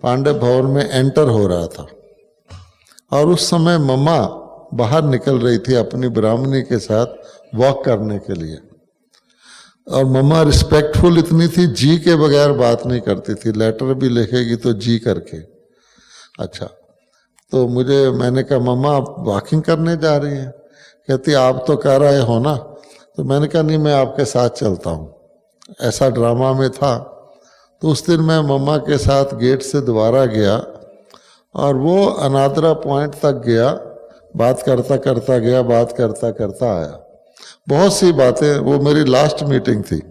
पांडव भवन में एंटर हो रहा था। और उस समय मम्मा बाहर निकल रही थी अपनी ब्राह्मणी के साथ वॉक करने के लिए। और मम्मा रिस्पेक्टफुल इतनी थी, जी के बगैर बात नहीं करती थी, लेटर भी लिखेगी तो जी करके। अच्छा, तो मैंने कहा मम्मा आप वॉकिंग करने जा रही हैं? कहती आप तो कर रहे हो ना। तो मैंने कहा नहीं, मैं आपके साथ चलता हूँ। ऐसा ड्रामा में था। तो उस दिन मैं मम्मा के साथ गेट से दोबारा गया और वो अनादरा पॉइंट तक गया, बात करता करता गया, बात करता करता आया। बहुत सी बातें, वो मेरी लास्ट मीटिंग थी,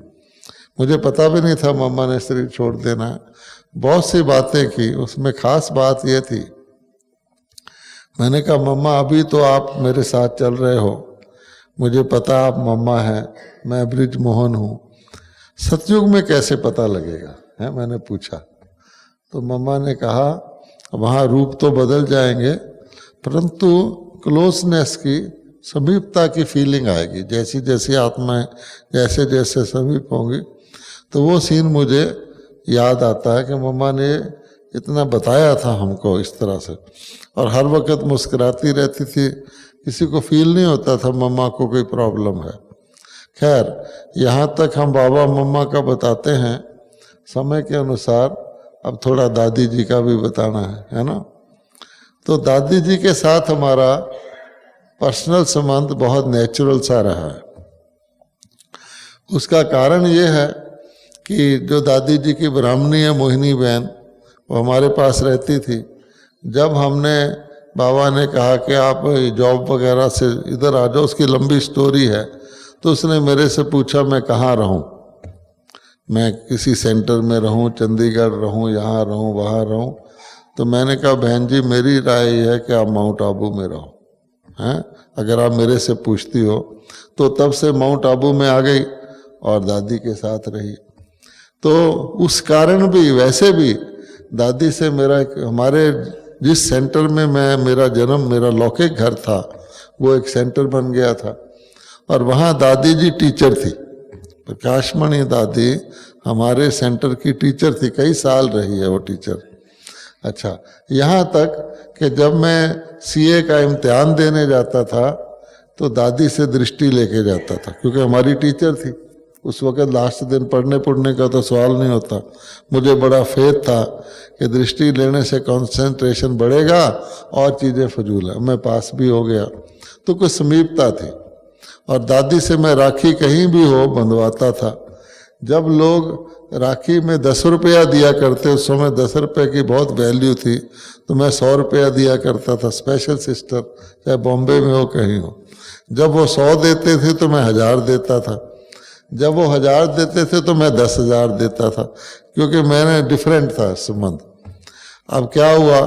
मुझे पता भी नहीं था मम्मा ने शरीर छोड़ देना है। बहुत सी बातें की, उसमें खास बात ये थी, मैंने कहा मम्मा अभी तो आप मेरे साथ चल रहे हो, मुझे पता आप मम्मा हैं, मैं ब्रिज मोहन हूँ, सतयुग में कैसे पता लगेगा है, मैंने पूछा। तो मम्मा ने कहा वहाँ रूप तो बदल जाएंगे परंतु क्लोजनेस की, समीपता की फीलिंग आएगी। जैसी जैसी आत्माएं जैसे जैसे समीप होंगी। तो वो सीन मुझे याद आता है कि मम्मा ने इतना बताया था हमको इस तरह से, और हर वक्त मुस्कुराती रहती थी, किसी को फील नहीं होता था मम्मा को कोई प्रॉब्लम है। खैर, यहाँ तक हम बाबा मम्मा का बताते हैं। समय के अनुसार अब थोड़ा दादी जी का भी बताना है ना। तो दादी जी के साथ हमारा पर्सनल संबंध बहुत नेचुरल सा रहा है। उसका कारण ये है कि जो दादी जी की ब्राह्मणी है मोहिनी बहन, वो हमारे पास रहती थी। जब हमने बाबा ने कहा कि आप जॉब वगैरह से इधर आ जाओ, उसकी लंबी स्टोरी है, तो उसने मेरे से पूछा मैं कहाँ रहूं, मैं किसी सेंटर में रहूं, चंडीगढ़ रहूं, यहाँ रहूं, वहाँ रहूं। तो मैंने कहा बहन जी मेरी राय है कि आप माउंट आबू में रहो हैं, अगर आप मेरे से पूछती हो। तो तब से माउंट आबू में आ गई और दादी के साथ रही। तो उस कारण भी, वैसे भी दादी से मेरा, हमारे जिस सेंटर में मेरा जन्म, मेरा लौकिक घर था, वो एक सेंटर बन गया था। और वहाँ दादी जी टीचर थी। प्रकाशमणि दादी हमारे सेंटर की टीचर थी, कई साल रही है वो टीचर। अच्छा, यहाँ तक कि जब मैं सीए का इम्तिहान देने जाता था तो दादी से दृष्टि लेके जाता था, क्योंकि हमारी टीचर थी। उस वक़्त लास्ट दिन पढ़ने पढ़ने का तो सवाल नहीं होता। मुझे बड़ा फेथ था कि दृष्टि लेने से कंसंट्रेशन बढ़ेगा और चीज़ें फजूल है। मैं पास भी हो गया, तो कुछ समीपता थी। और दादी से मैं राखी कहीं भी हो बंधवाता था। जब लोग राखी में 10 रुपया दिया करते, उस समय 10 रुपये की बहुत वैल्यू थी, तो मैं 100 रुपया दिया करता था। स्पेशल सिस्टर चाहे बॉम्बे में हो कहीं हो, जब वो 100 देते थे तो मैं 1000 देता था, जब वो 1000 देते थे तो मैं 10,000 देता था, क्योंकि मैंने डिफरेंट था संबंध। अब क्या हुआ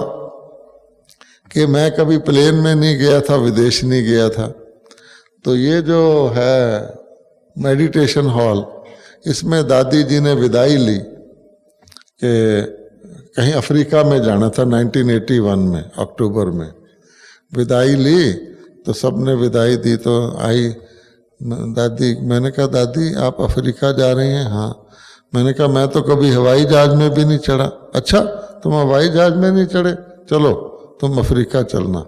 कि मैं कभी प्लेन में नहीं गया था, विदेश नहीं गया था, तो ये जो है मेडिटेशन हॉल, इसमें दादी जी ने विदाई ली कि कहीं अफ्रीका में जाना था। 1981 में अक्टूबर में विदाई ली, तो सबने विदाई दी। तो आई दादी, मैंने कहा दादी आप अफ्रीका जा रही हैं? हाँ। मैंने कहा मैं तो कभी हवाई जहाज में भी नहीं चढ़ा। अच्छा, तुम हवाई जहाज में नहीं चढ़े, चलो तुम अफ्रीका चलना।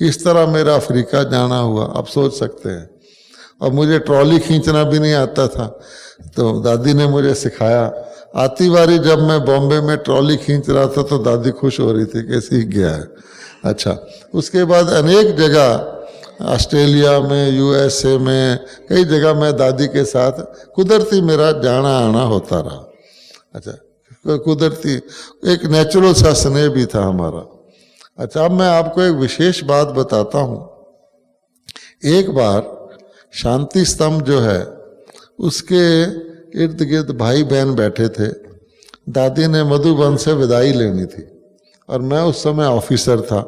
इस तरह मेरा अफ्रीका जाना हुआ, आप सोच सकते हैं। और मुझे ट्रॉली खींचना भी नहीं आता था, तो दादी ने मुझे सिखाया। आती बारी जब मैं बॉम्बे में ट्रॉली खींच रहा था तो दादी खुश हो रही थी कि सीख गया है। अच्छा, उसके बाद अनेक जगह ऑस्ट्रेलिया में, यूएसए में, कई जगह मैं दादी के साथ कुदरती मेरा जाना आना होता रहा। अच्छा, कुदरती एक नेचुरल सा स्नेह भी था हमारा। अच्छा, अब मैं आपको एक विशेष बात बताता हूँ। एक बार शांति स्तंभ जो है उसके इर्द गिर्द भाई बहन बैठे थे। दादी ने मधुबन से विदाई लेनी थी और मैं उस समय ऑफिसर था,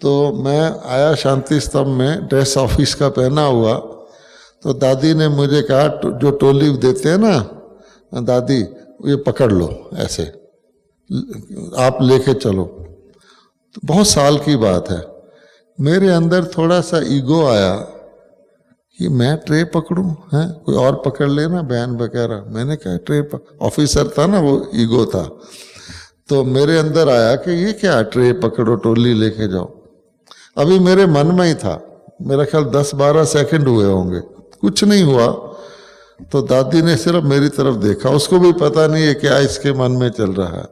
तो मैं आया शांति स्तंभ में, ड्रेस ऑफिस का पहना हुआ। तो दादी ने मुझे कहा, जो टोली देते हैं ना दादी, ये पकड़ लो, ऐसे आप लेके चलो। तो बहुत साल की बात है, मेरे अंदर थोड़ा सा ईगो आया कि मैं ट्रे पकड़ूं, हैं कोई और पकड़ लेना, बहन वगैरह। मैंने कहा ट्रे ऑफिसर था ना, वो ईगो था। तो मेरे अंदर आया कि ये क्या ट्रे पकड़ो, टोली लेके जाओ। अभी मेरे मन में ही था, मेरा ख्याल 10-12 सेकंड हुए होंगे, कुछ नहीं हुआ। तो दादी ने सिर्फ मेरी तरफ देखा, उसको भी पता नहीं है क्या इसके मन में चल रहा है।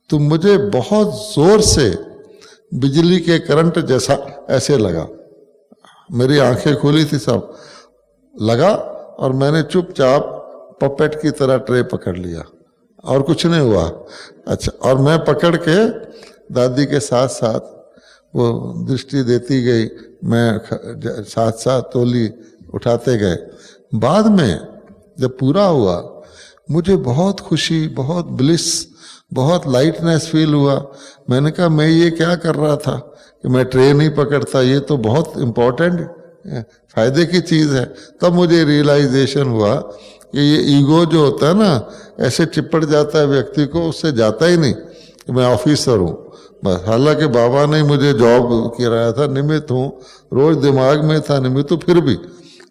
तो मुझे बहुत जोर से बिजली के करंट जैसा ऐसे लगा, मेरी आंखें खुली थी, सब लगा, और मैंने चुपचाप पपेट की तरह ट्रे पकड़ लिया और कुछ नहीं हुआ। अच्छा, और मैं पकड़ के दादी के साथ साथ वो दृष्टि देती गई, मैं साथ साथ तोली उठाते गए। बाद में जब पूरा हुआ, मुझे बहुत खुशी, बहुत ब्लिस, बहुत लाइटनेस फील हुआ। मैंने कहा मैं ये क्या कर रहा था कि मैं ट्रे नहीं पकड़ता, ये तो बहुत इम्पोर्टेंट फायदे की चीज़ है। तब मुझे रियलाइजेशन हुआ कि ये ईगो जो होता है ना, ऐसे चिपट जाता है व्यक्ति को, उससे जाता ही नहीं कि मैं ऑफिसर हूँ बस। हालांकि बाबा ने मुझे जॉब कराया था, निमित्त हूँ, रोज दिमाग में था निमित्त, तो फिर भी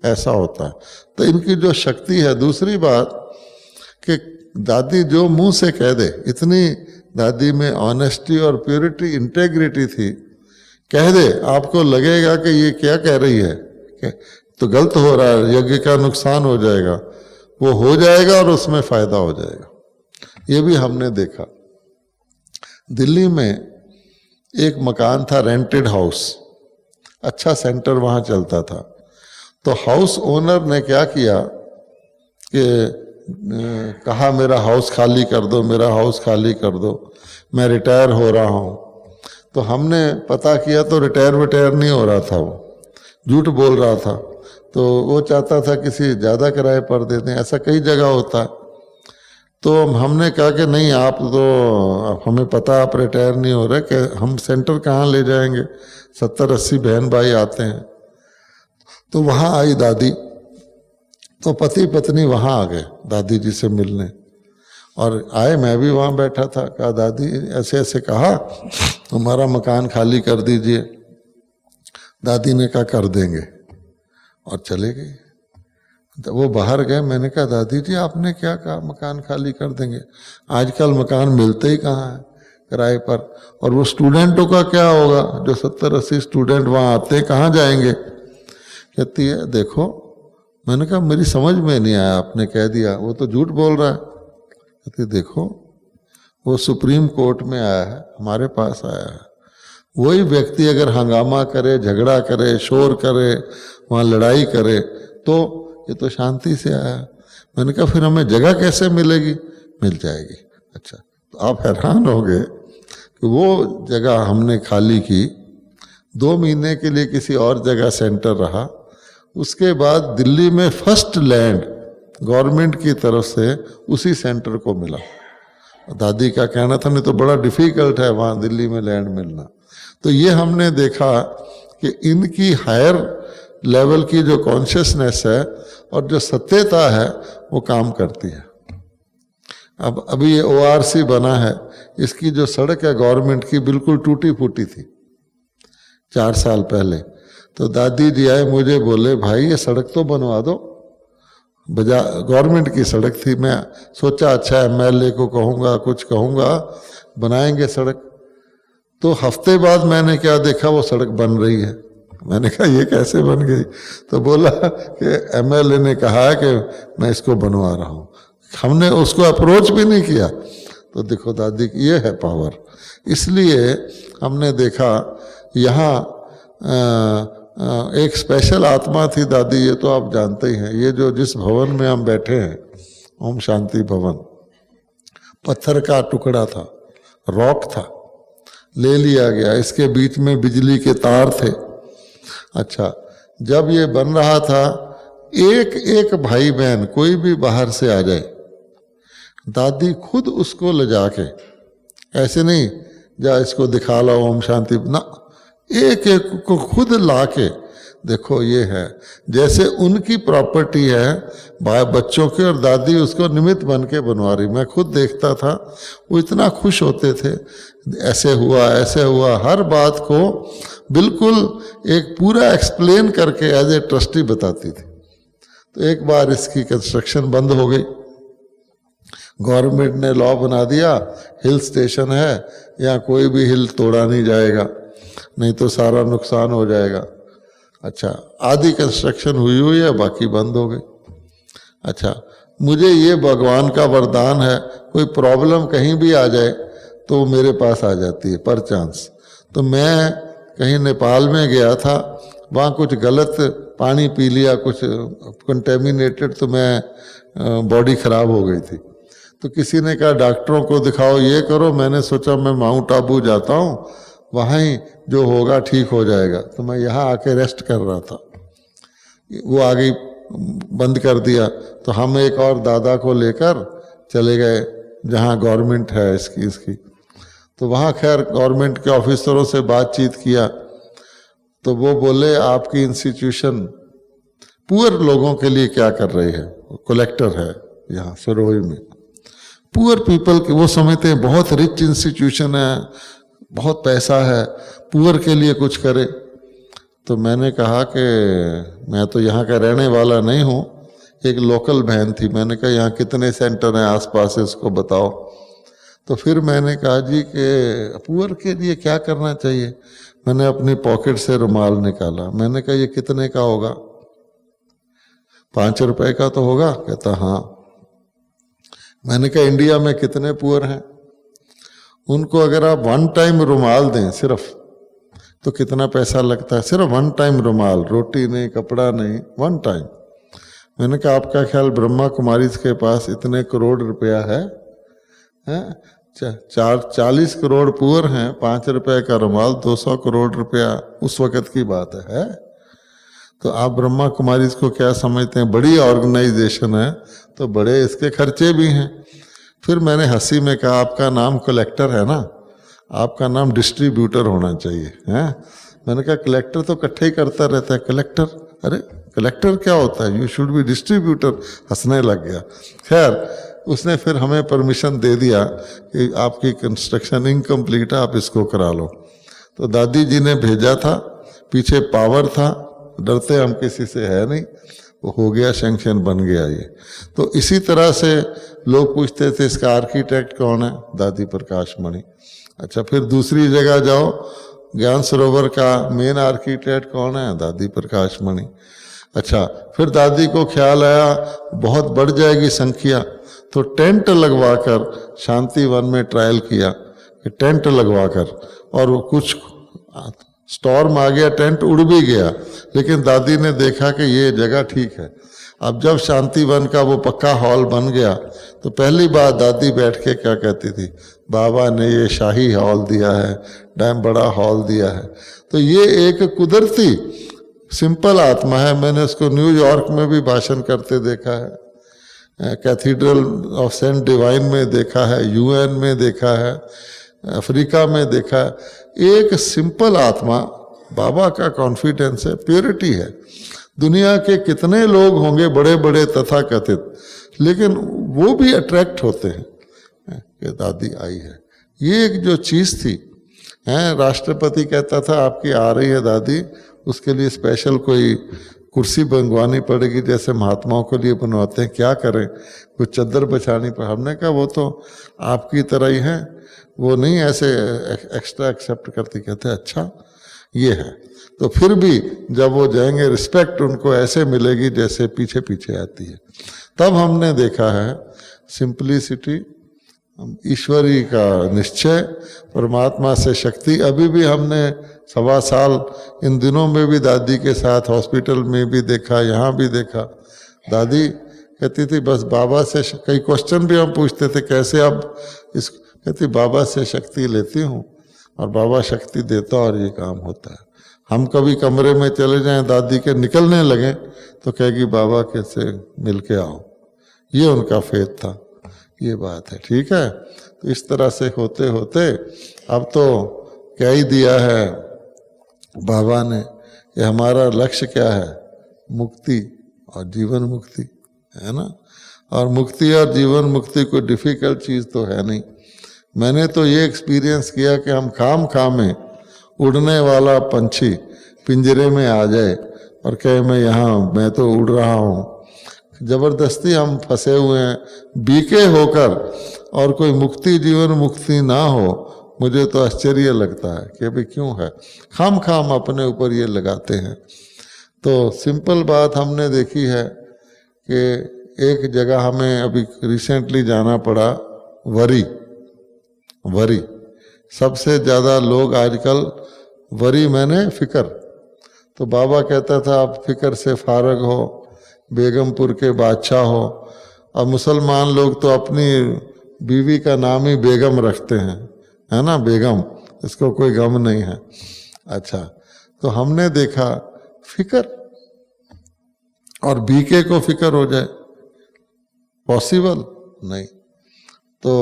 ऐसा होता है। तो इनकी जो शक्ति है। दूसरी बात कि दादी जो मुंह से कह दे, इतनी दादी में ऑनेस्टी और प्योरिटी, इंटेग्रिटी थी, कह दे, आपको लगेगा कि ये क्या कह रही है, तो गलत हो रहा है, यज्ञ का नुकसान हो जाएगा, वो हो जाएगा और उसमें फायदा हो जाएगा। ये भी हमने देखा। दिल्ली में एक मकान था, रेंटेड हाउस, अच्छा सेंटर वहाँ चलता था। तो हाउस ओनर ने क्या किया कि कहा मेरा हाउस खाली कर दो, मेरा हाउस खाली कर दो, मैं रिटायर हो रहा हूँ। तो हमने पता किया तो रिटायर नहीं हो रहा था, वो झूठ बोल रहा था। तो वो चाहता था किसी ज़्यादा किराए पर दे दें, ऐसा कई जगह होता है। तो हमने कहा कि नहीं, आप तो हमें पता आप रिटायर नहीं हो रहे, कि हम सेंटर कहाँ ले जाएंगे, 70-80 बहन भाई आते हैं। तो वहाँ आई दादी, तो पति पत्नी वहाँ आ गए दादी जी से मिलने, और आए, मैं भी वहाँ बैठा था। कहा दादी ऐसे ऐसे कहा, हमारा मकान खाली कर दीजिए। दादी ने कहा कर देंगे, और चले गए। तो वो बाहर गए, मैंने कहा दादी जी आपने क्या कहा मकान खाली कर देंगे, आजकल मकान मिलते ही कहाँ है किराए पर, और वो स्टूडेंटों का क्या होगा जो 70-80 स्टूडेंट वहाँ आते हैं, कहाँ जाएंगे। कहती है देखो, मैंने कहा मेरी समझ में नहीं आया, आपने कह दिया, वो तो झूठ बोल रहा है। कहती देखो वो सुप्रीम कोर्ट में आया है, हमारे पास आया है, वही व्यक्ति अगर हंगामा करे, झगड़ा करे, शोर करे, वहाँ लड़ाई करे, तो ये तो शांति से आया। मैंने कहा फिर हमें जगह कैसे मिलेगी। मिल जाएगी। अच्छा, तो आप हैरान हो गए कि वो जगह हमने खाली की, 2 महीने के लिए किसी और जगह सेंटर रहा, उसके बाद दिल्ली में फर्स्ट लैंड गवर्नमेंट की तरफ से उसी सेंटर को मिला। दादी का कहना था नहीं तो बड़ा डिफिकल्ट है वहाँ दिल्ली में लैंड मिलना। तो ये हमने देखा कि इनकी हायर लेवल की जो कॉन्शियसनेस है और जो सत्यता है वो काम करती है। अब अभी ये ORC बना है, इसकी जो सड़क है गवर्नमेंट की बिल्कुल टूटी फूटी थी 4 साल पहले। तो दादी जी आए, मुझे बोले भाई ये सड़क तो बनवा दो, गवर्नमेंट की सड़क थी। मैं सोचा अच्छा MLA को कहूँगा, कुछ कहूँगा, बनाएंगे सड़क। तो हफ्ते बाद मैंने क्या देखा, वो सड़क बन रही है। मैंने कहा ये कैसे बन गई। तो बोला कि MLA ने कहा है कि मैं इसको बनवा रहा हूँ, हमने उसको अप्रोच भी नहीं किया। तो देखो दादी की ये है पावर। इसलिए हमने देखा यहाँ एक स्पेशल आत्मा थी दादी, ये तो आप जानते ही हैं। ये जो जिस भवन में हम बैठे हैं, ओम शांति भवन, पत्थर का टुकड़ा था, रॉक था, ले लिया गया। इसके बीच में बिजली के तार थे। अच्छा, जब ये बन रहा था, एक एक भाई बहन कोई भी बाहर से आ जाए, दादी खुद उसको ले जाके, ऐसे नहीं जा इसको दिखा लो ओम शांति ना, एक एक को खुद लाके, देखो ये है जैसे उनकी प्रॉपर्टी है बच्चों की, और दादी उसको निमित्त बन के बनवा रही। मैं खुद देखता था, वो इतना खुश होते थे, ऐसे हुआ ऐसे हुआ, हर बात को बिल्कुल एक पूरा एक्सप्लेन करके एज ए ट्रस्टी बताती थी। तो एक बार इसकी कंस्ट्रक्शन बंद हो गई, गवर्नमेंट ने लॉ बना दिया, हिल स्टेशन है, यहाँ कोई भी हिल तोड़ा नहीं जाएगा, नहीं तो सारा नुकसान हो जाएगा। अच्छा, आधी कंस्ट्रक्शन हुई हुई है, बाकी बंद हो गई। अच्छा, मुझे ये भगवान का वरदान है, कोई प्रॉब्लम कहीं भी आ जाए तो मेरे पास आ जाती है पर चांस। तो मैं कहीं नेपाल में गया था, वहाँ कुछ गलत पानी पी लिया, कुछ कंटेमिनेटेड, तो मैं बॉडी खराब हो गई थी। तो किसी ने कहा डॉक्टरों को दिखाओ, ये करो। मैंने सोचा मैं माउंट आबू जाता हूँ, वहाँ ही जो होगा ठीक हो जाएगा। तो मैं यहाँ आके रेस्ट कर रहा था, वो आ गई, बंद कर दिया। तो हम एक और दादा को लेकर चले गए जहाँ गवर्नमेंट है इसकी। तो वहाँ खैर गवर्नमेंट के ऑफिसरों से बातचीत किया, तो वो बोले आपकी इंस्टीट्यूशन पुअर लोगों के लिए क्या कर रही है। कलेक्टर है यहाँ सिरोही में, पुअर पीपल के, वो समझते हैं बहुत रिच इंस्टीट्यूशन है, बहुत पैसा है, पुअर के लिए कुछ करे। तो मैंने कहा कि मैं तो यहाँ का रहने वाला नहीं हूँ, एक लोकल बहन थी, मैंने कहा यहाँ कितने सेंटर हैं आसपास, इसको बताओ। तो फिर मैंने कहा जी कि पुअर के लिए क्या करना चाहिए। मैंने अपनी पॉकेट से रुमाल निकाला, मैंने कहा ये कितने का होगा, 5 रुपए का तो होगा। कहता हाँ। मैंने कहा इंडिया में कितने पुअर हैं, उनको अगर आप 1 टाइम रुमाल दें सिर्फ, तो कितना पैसा लगता है, सिर्फ 1 टाइम रुमाल, रोटी नहीं, कपड़ा नहीं, 1 टाइम। मैंने कहा आपका ख्याल ब्रह्मा कुमारी के पास इतने करोड़ रुपया है? 40 करोड़ पुअर हैं, 5 रुपए का रुमाल, 200 करोड़ रुपया उस वक़्त की बात है। तो आप ब्रह्मा कुमारी को क्या समझते हैं, बड़ी ऑर्गेनाइजेशन है तो बड़े इसके खर्चे भी हैं। फिर मैंने हंसी में कहा आपका नाम कलेक्टर है ना, आपका नाम डिस्ट्रीब्यूटर होना चाहिए है। मैंने कहा कलेक्टर तो इकट्ठे ही करता रहता है, कलेक्टर, अरे कलेक्टर क्या होता है, यू शुड बी डिस्ट्रीब्यूटर। हंसने लग गया। खैर उसने फिर हमें परमिशन दे दिया कि आपकी कंस्ट्रक्शन इनकम्प्लीट है, आप इसको करा लो। तो दादी जी ने भेजा था, पीछे पावर था, डरते हम किसी से है नहीं, वो हो गया, सैंक्शन बन गया ये। तो इसी तरह से लोग पूछते थे इसका आर्किटेक्ट कौन है, दादी प्रकाश मणि। अच्छा, फिर दूसरी जगह जाओ, ज्ञान सरोवर का मेन आर्किटेक्ट कौन है, दादी प्रकाश मणि। अच्छा, फिर दादी को ख्याल आया बहुत बढ़ जाएगी संख्या, तो टेंट लगवाकर शांति वन में ट्रायल किया कि टेंट लगवाकर, और वो कुछ स्टॉर्म आ गया, टेंट उड़ भी गया, लेकिन दादी ने देखा कि ये जगह ठीक है। अब जब शांति वन का वो पक्का हॉल बन गया तो पहली बार दादी बैठ के क्या कहती थी, बाबा ने ये शाही हॉल दिया है, डैम बड़ा हॉल दिया है। तो ये एक कुदरती सिंपल आत्मा है। मैंने उसको न्यूयॉर्क में भी भाषण करते देखा है, कैथीड्रल ऑफ सेंट डिवाइन में देखा है, यूएन में देखा है, अफ्रीका में देखा है। एक सिंपल आत्मा, बाबा का कॉन्फिडेंस है, प्योरिटी है। दुनिया के कितने लोग होंगे बड़े बड़े तथा कथित, लेकिन वो भी अट्रैक्ट होते हैं कि दादी आई है। ये एक जो चीज़ थी, राष्ट्रपति कहता था आपकी आ रही है दादी, उसके लिए स्पेशल कोई कुर्सी बनवानी पड़ेगी, जैसे महात्माओं के लिए बनवाते हैं, क्या करें, कुछ चद्दर बिछानी पड़े। हमने कहा वो तो आपकी तरह ही है, वो नहीं ऐसे एक्स्ट्रा एक्सेप्ट करती। कहते अच्छा ये है। तो फिर भी जब वो जाएंगे रिस्पेक्ट उनको ऐसे मिलेगी जैसे पीछे पीछे आती है। तब हमने देखा है सिंपलिसिटी, ईश्वरी का निश्चय, परमात्मा से शक्ति। अभी भी हमने 1.25 साल इन दिनों में भी दादी के साथ हॉस्पिटल में भी देखा, यहाँ भी देखा। दादी कहती थी बस बाबा से, कई क्वेश्चन भी हम पूछते थे कैसे अब इस, कहती बाबा से शक्ति लेती हूँ और बाबा शक्ति देता और ये काम होता है। हम कभी कमरे में चले जाएं, दादी के निकलने लगे तो कहेगी बाबा कैसे मिल के आओ। ये उनका फेथ था, ये बात है, ठीक है। तो इस तरह से होते होते अब तो क्या ही दिया है बाबा ने कि हमारा लक्ष्य क्या है, मुक्ति और जीवन मुक्ति, है ना। और मुक्ति और जीवन मुक्ति कोई डिफिकल्ट चीज़ तो है नहीं। मैंने तो ये एक्सपीरियंस किया कि हम खाम में उड़ने वाला पंछी पिंजरे में आ जाए और कहे मैं तो उड़ रहा हूँ, जबरदस्ती हम फंसे हुए हैं बीके होकर, और कोई मुक्ति जीवन मुक्ति ना हो। मुझे तो आश्चर्य लगता है कि अभी क्यों है, खाम अपने ऊपर ये लगाते हैं। तो सिंपल बात हमने देखी है कि एक जगह हमें अभी रिसेंटली जाना पड़ा, वरी सबसे ज़्यादा लोग आजकल वरी मैंने फिक्र। तो बाबा कहता था आप फिक्र से फारग हो, बेगमपुर के बादशाह हो। और मुसलमान लोग तो अपनी बीवी का नाम ही बेगम रखते हैं, है ना, बेगम, इसको कोई गम नहीं है। अच्छा, तो हमने देखा फिक्र, और बीके को फिक्र हो जाए, पॉसिबल नहीं। तो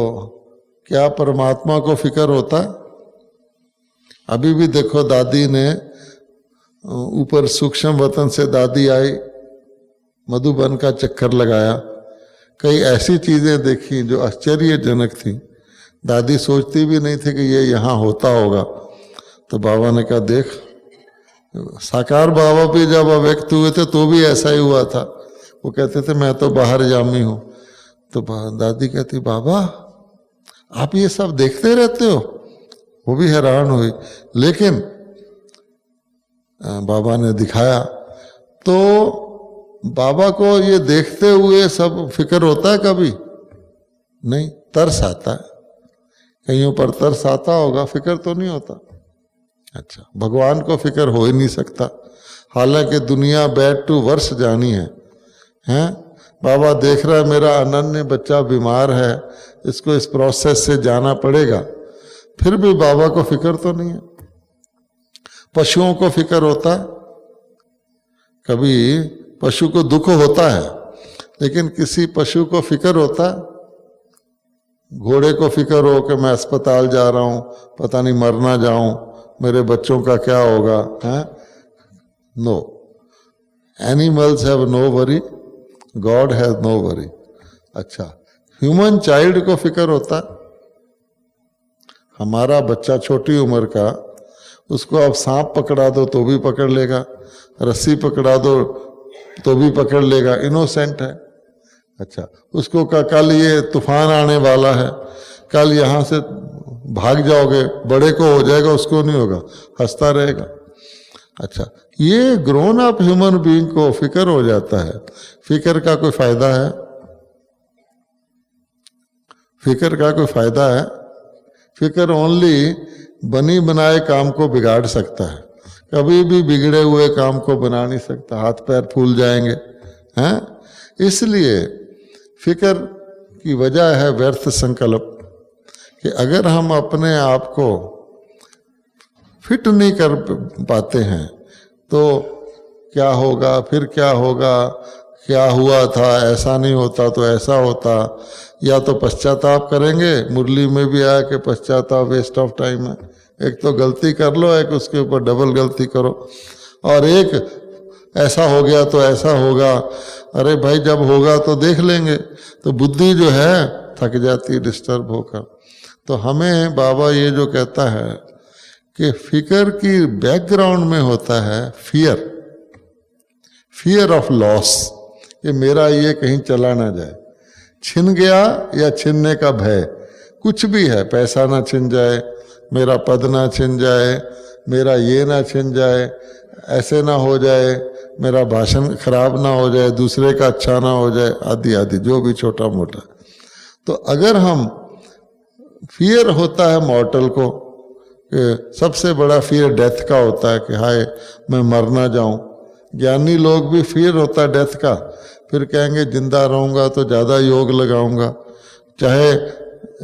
क्या परमात्मा को फिक्र होता? अभी भी देखो दादी ने ऊपर सूक्ष्म वतन से दादी आई, मधुबन का चक्कर लगाया, कई ऐसी चीजें देखी जो आश्चर्यजनक थी। दादी सोचती भी नहीं थी कि ये यहाँ होता होगा। तो बाबा ने कहा देख, साकार बाबा भी जब अव्यक्त हुए थे तो भी ऐसा ही हुआ था। वो कहते थे मैं तो बाहर जामी हूँ। तो दादी कहती बाबा आप ये सब देखते रहते हो? वो भी हैरान हुई, लेकिन बाबा ने दिखाया। तो बाबा को ये देखते हुए सब फिक्र होता है कभी नहीं, तरस आता है। कहीं पर तरस आता होगा, फिक्र तो नहीं होता। अच्छा, भगवान को फिक्र हो ही नहीं सकता, हालांकि दुनिया बैड टू वर्स जानी है, हैं? बाबा देख रहा है मेरा अनन्य बच्चा बीमार है, इसको इस प्रोसेस से जाना पड़ेगा, फिर भी बाबा को फिक्र तो नहीं है। पशुओं को फिक्र होता है, कभी पशु को दुख होता है, लेकिन किसी पशु को फिक्र होता है? घोड़े को फिक्र हो कि मैं अस्पताल जा रहा हूं, पता नहीं मर ना जाऊं, मेरे बच्चों का क्या होगा, है? No, animals have no worry, God has no worry. अच्छा, ह्यूमन चाइल्ड को फिक्र होता है? हमारा बच्चा छोटी उम्र का, उसको अब सांप पकड़ा दो तो भी पकड़ लेगा, रस्सी पकड़ा दो तो भी पकड़ लेगा, इनोसेंट है। अच्छा, उसको कल ये तूफान आने वाला है, कल यहाँ से भाग जाओगे, बड़े को हो जाएगा, उसको नहीं होगा, हंसता रहेगा। अच्छा, ये ग्रोन अप ह्यूमन बीइंग को फिक्र हो जाता है। फिक्र का कोई फायदा है? फिक्र का कोई फायदा है? फिक्र ओनली बनी बनाए काम को बिगाड़ सकता है, कभी भी बिगड़े हुए काम को बना नहीं सकता, हाथ पैर फूल जाएंगे हैं। इसलिए फिक्र की वजह है व्यर्थ संकल्प, कि अगर हम अपने आप को फिट नहीं कर पाते हैं तो क्या होगा, फिर क्या होगा, क्या हुआ था, ऐसा नहीं होता तो ऐसा होता, या तो पश्चाताप करेंगे। मुरली में भी आया कि पश्चाताप वेस्ट ऑफ टाइम है। एक तो गलती कर लो, एक उसके ऊपर डबल गलती करो, और एक ऐसा हो गया तो ऐसा होगा, अरे भाई जब होगा तो देख लेंगे। तो बुद्धि जो है थक जाती है डिस्टर्ब होकर। तो हमें बाबा ये जो कहता है कि फिक्र की बैकग्राउंड में होता है फियर, फियर ऑफ लॉस, कि मेरा ये कहीं चला ना जाए, छिन गया या छिनने का भय, कुछ भी है, पैसा ना छिन जाए, मेरा पद ना छिन जाए, मेरा ये ना छिन जाए, ऐसे ना हो जाए, मेरा भाषण खराब ना हो जाए, दूसरे का अच्छा ना हो जाए, आदि आदि जो भी छोटा मोटा। तो अगर हम फियर होता है मॉर्टल को, सबसे बड़ा फियर डेथ का होता है कि हाय मैं मर ना जाऊं। ज्ञानी लोग भी फियर होता है डेथ का, फिर कहेंगे जिंदा रहूंगा तो ज़्यादा योग लगाऊंगा, चाहे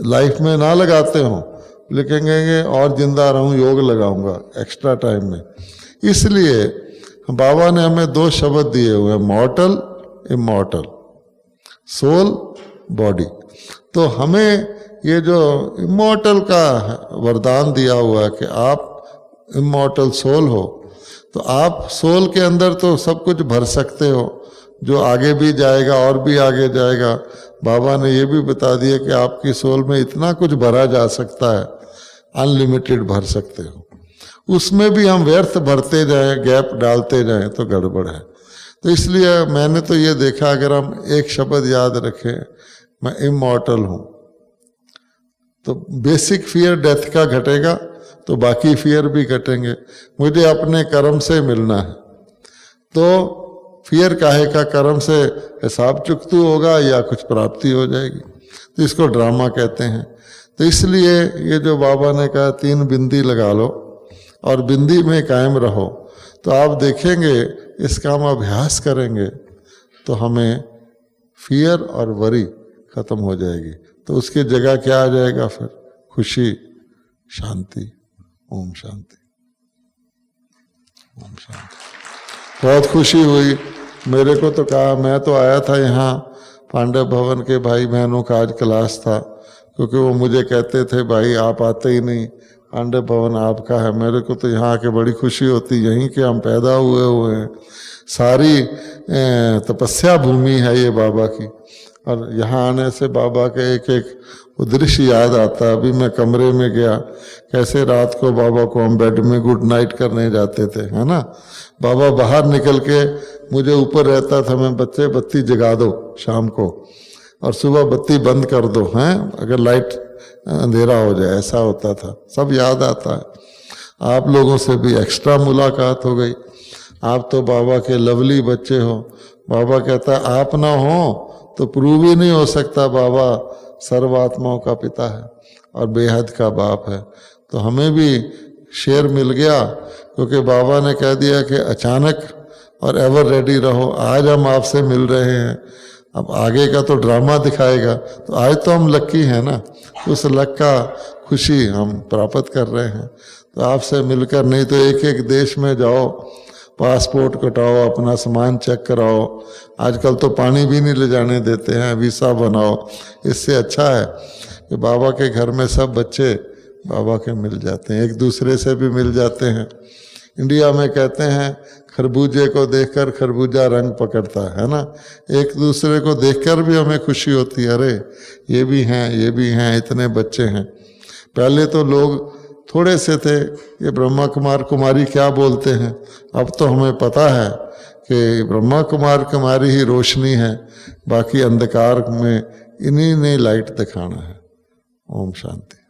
लाइफ में ना लगाते हों लेकिन कहेंगे और जिंदा रहूं योग लगाऊंगा एक्स्ट्रा टाइम में। इसलिए बाबा ने हमें दो शब्द दिए हुए हैं, मॉर्टल इमॉर्टल, सोल बॉडी। तो हमें ये जो इमॉर्टल का वरदान दिया हुआ है कि आप इमॉर्टल सोल हो, तो आप सोल के अंदर तो सब कुछ भर सकते हो, जो आगे भी जाएगा और भी आगे जाएगा। बाबा ने ये भी बता दिया कि आपकी सोल में इतना कुछ भरा जा सकता है, अनलिमिटेड भर सकते हो। उसमें भी हम व्यर्थ भरते जाएं, गैप डालते जाएं तो गड़बड़ है। तो इसलिए मैंने तो ये देखा, अगर हम एक शब्द याद रखें, मैं इमॉर्टल हूँ, तो बेसिक फियर डेथ का घटेगा तो बाकी फियर भी घटेंगे। मुझे अपने कर्म से मिलना है, तो फियर काहे का, कर्म से हिसाब चुकतू होगा या कुछ प्राप्ति हो जाएगी। तो इसको ड्रामा कहते हैं। तो इसलिए ये जो बाबा ने कहा 3 बिंदी लगा लो और बिंदी में कायम रहो, तो आप देखेंगे इसका हम अभ्यास करेंगे तो हमें फियर और वरी खत्म हो जाएगी। तो उसकी जगह क्या आ जाएगा फिर? खुशी, शांति। ओम शांति, ओम शांति। बहुत खुशी हुई मेरे को तो कहा, मैं तो आया था यहाँ पांडव भवन के भाई बहनों का आज क्लास था, क्योंकि वो मुझे कहते थे भाई आप आते ही नहीं, पांडव भवन आपका है। मेरे को तो यहाँ आके बड़ी खुशी होती, यहीं के हम पैदा हुए हैं, सारी तपस्या भूमि है ये बाबा की। और यहाँ आने से बाबा के एक एक वो दृश्य याद आता है। अभी मैं कमरे में गया, कैसे रात को बाबा को हम बेड में गुड नाइट करने जाते थे, है ना। बाबा बाहर निकल के, मुझे ऊपर रहता था, मैं बच्चे बत्ती जगा दो शाम को और सुबह बत्ती बंद कर दो, हैं अगर लाइट अंधेरा हो जाए, ऐसा होता था। सब याद आता है। आप लोगों से भी एक्स्ट्रा मुलाकात हो गई। आप तो बाबा के लवली बच्चे हो। बाबा कहता है आप ना हो तो प्रूव ही नहीं हो सकता बाबा सर्वात्माओं का पिता है और बेहद का बाप है। तो हमें भी शेर मिल गया, क्योंकि बाबा ने कह दिया कि अचानक और एवर रेडी रहो। आज हम आपसे मिल रहे हैं, अब आगे का तो ड्रामा दिखाएगा। तो आज तो हम लक्की हैं ना, उस लक का खुशी हम प्राप्त कर रहे हैं। तो आपसे मिलकर, नहीं तो एक एक देश में जाओ, पासपोर्ट कटाओ, अपना सामान चेक कराओ, आजकल तो पानी भी नहीं ले जाने देते हैं, वीसा बनाओ। इससे अच्छा है कि बाबा के घर में सब बच्चे बाबा के मिल जाते हैं, एक दूसरे से भी मिल जाते हैं। इंडिया में कहते हैं खरबूजे को देखकर खरबूजा रंग पकड़ता है ना। एक दूसरे को देखकर भी हमें खुशी होती है, अरे ये भी हैं, ये भी हैं, इतने बच्चे हैं। पहले तो लोग थोड़े से थे, ये ब्रह्मा कुमार कुमारी क्या बोलते हैं। अब तो हमें पता है कि ब्रह्मा कुमार कुमारी ही रोशनी है, बाकी अंधकार में इन्हीं ने लाइट दिखाना है। ओम शांति।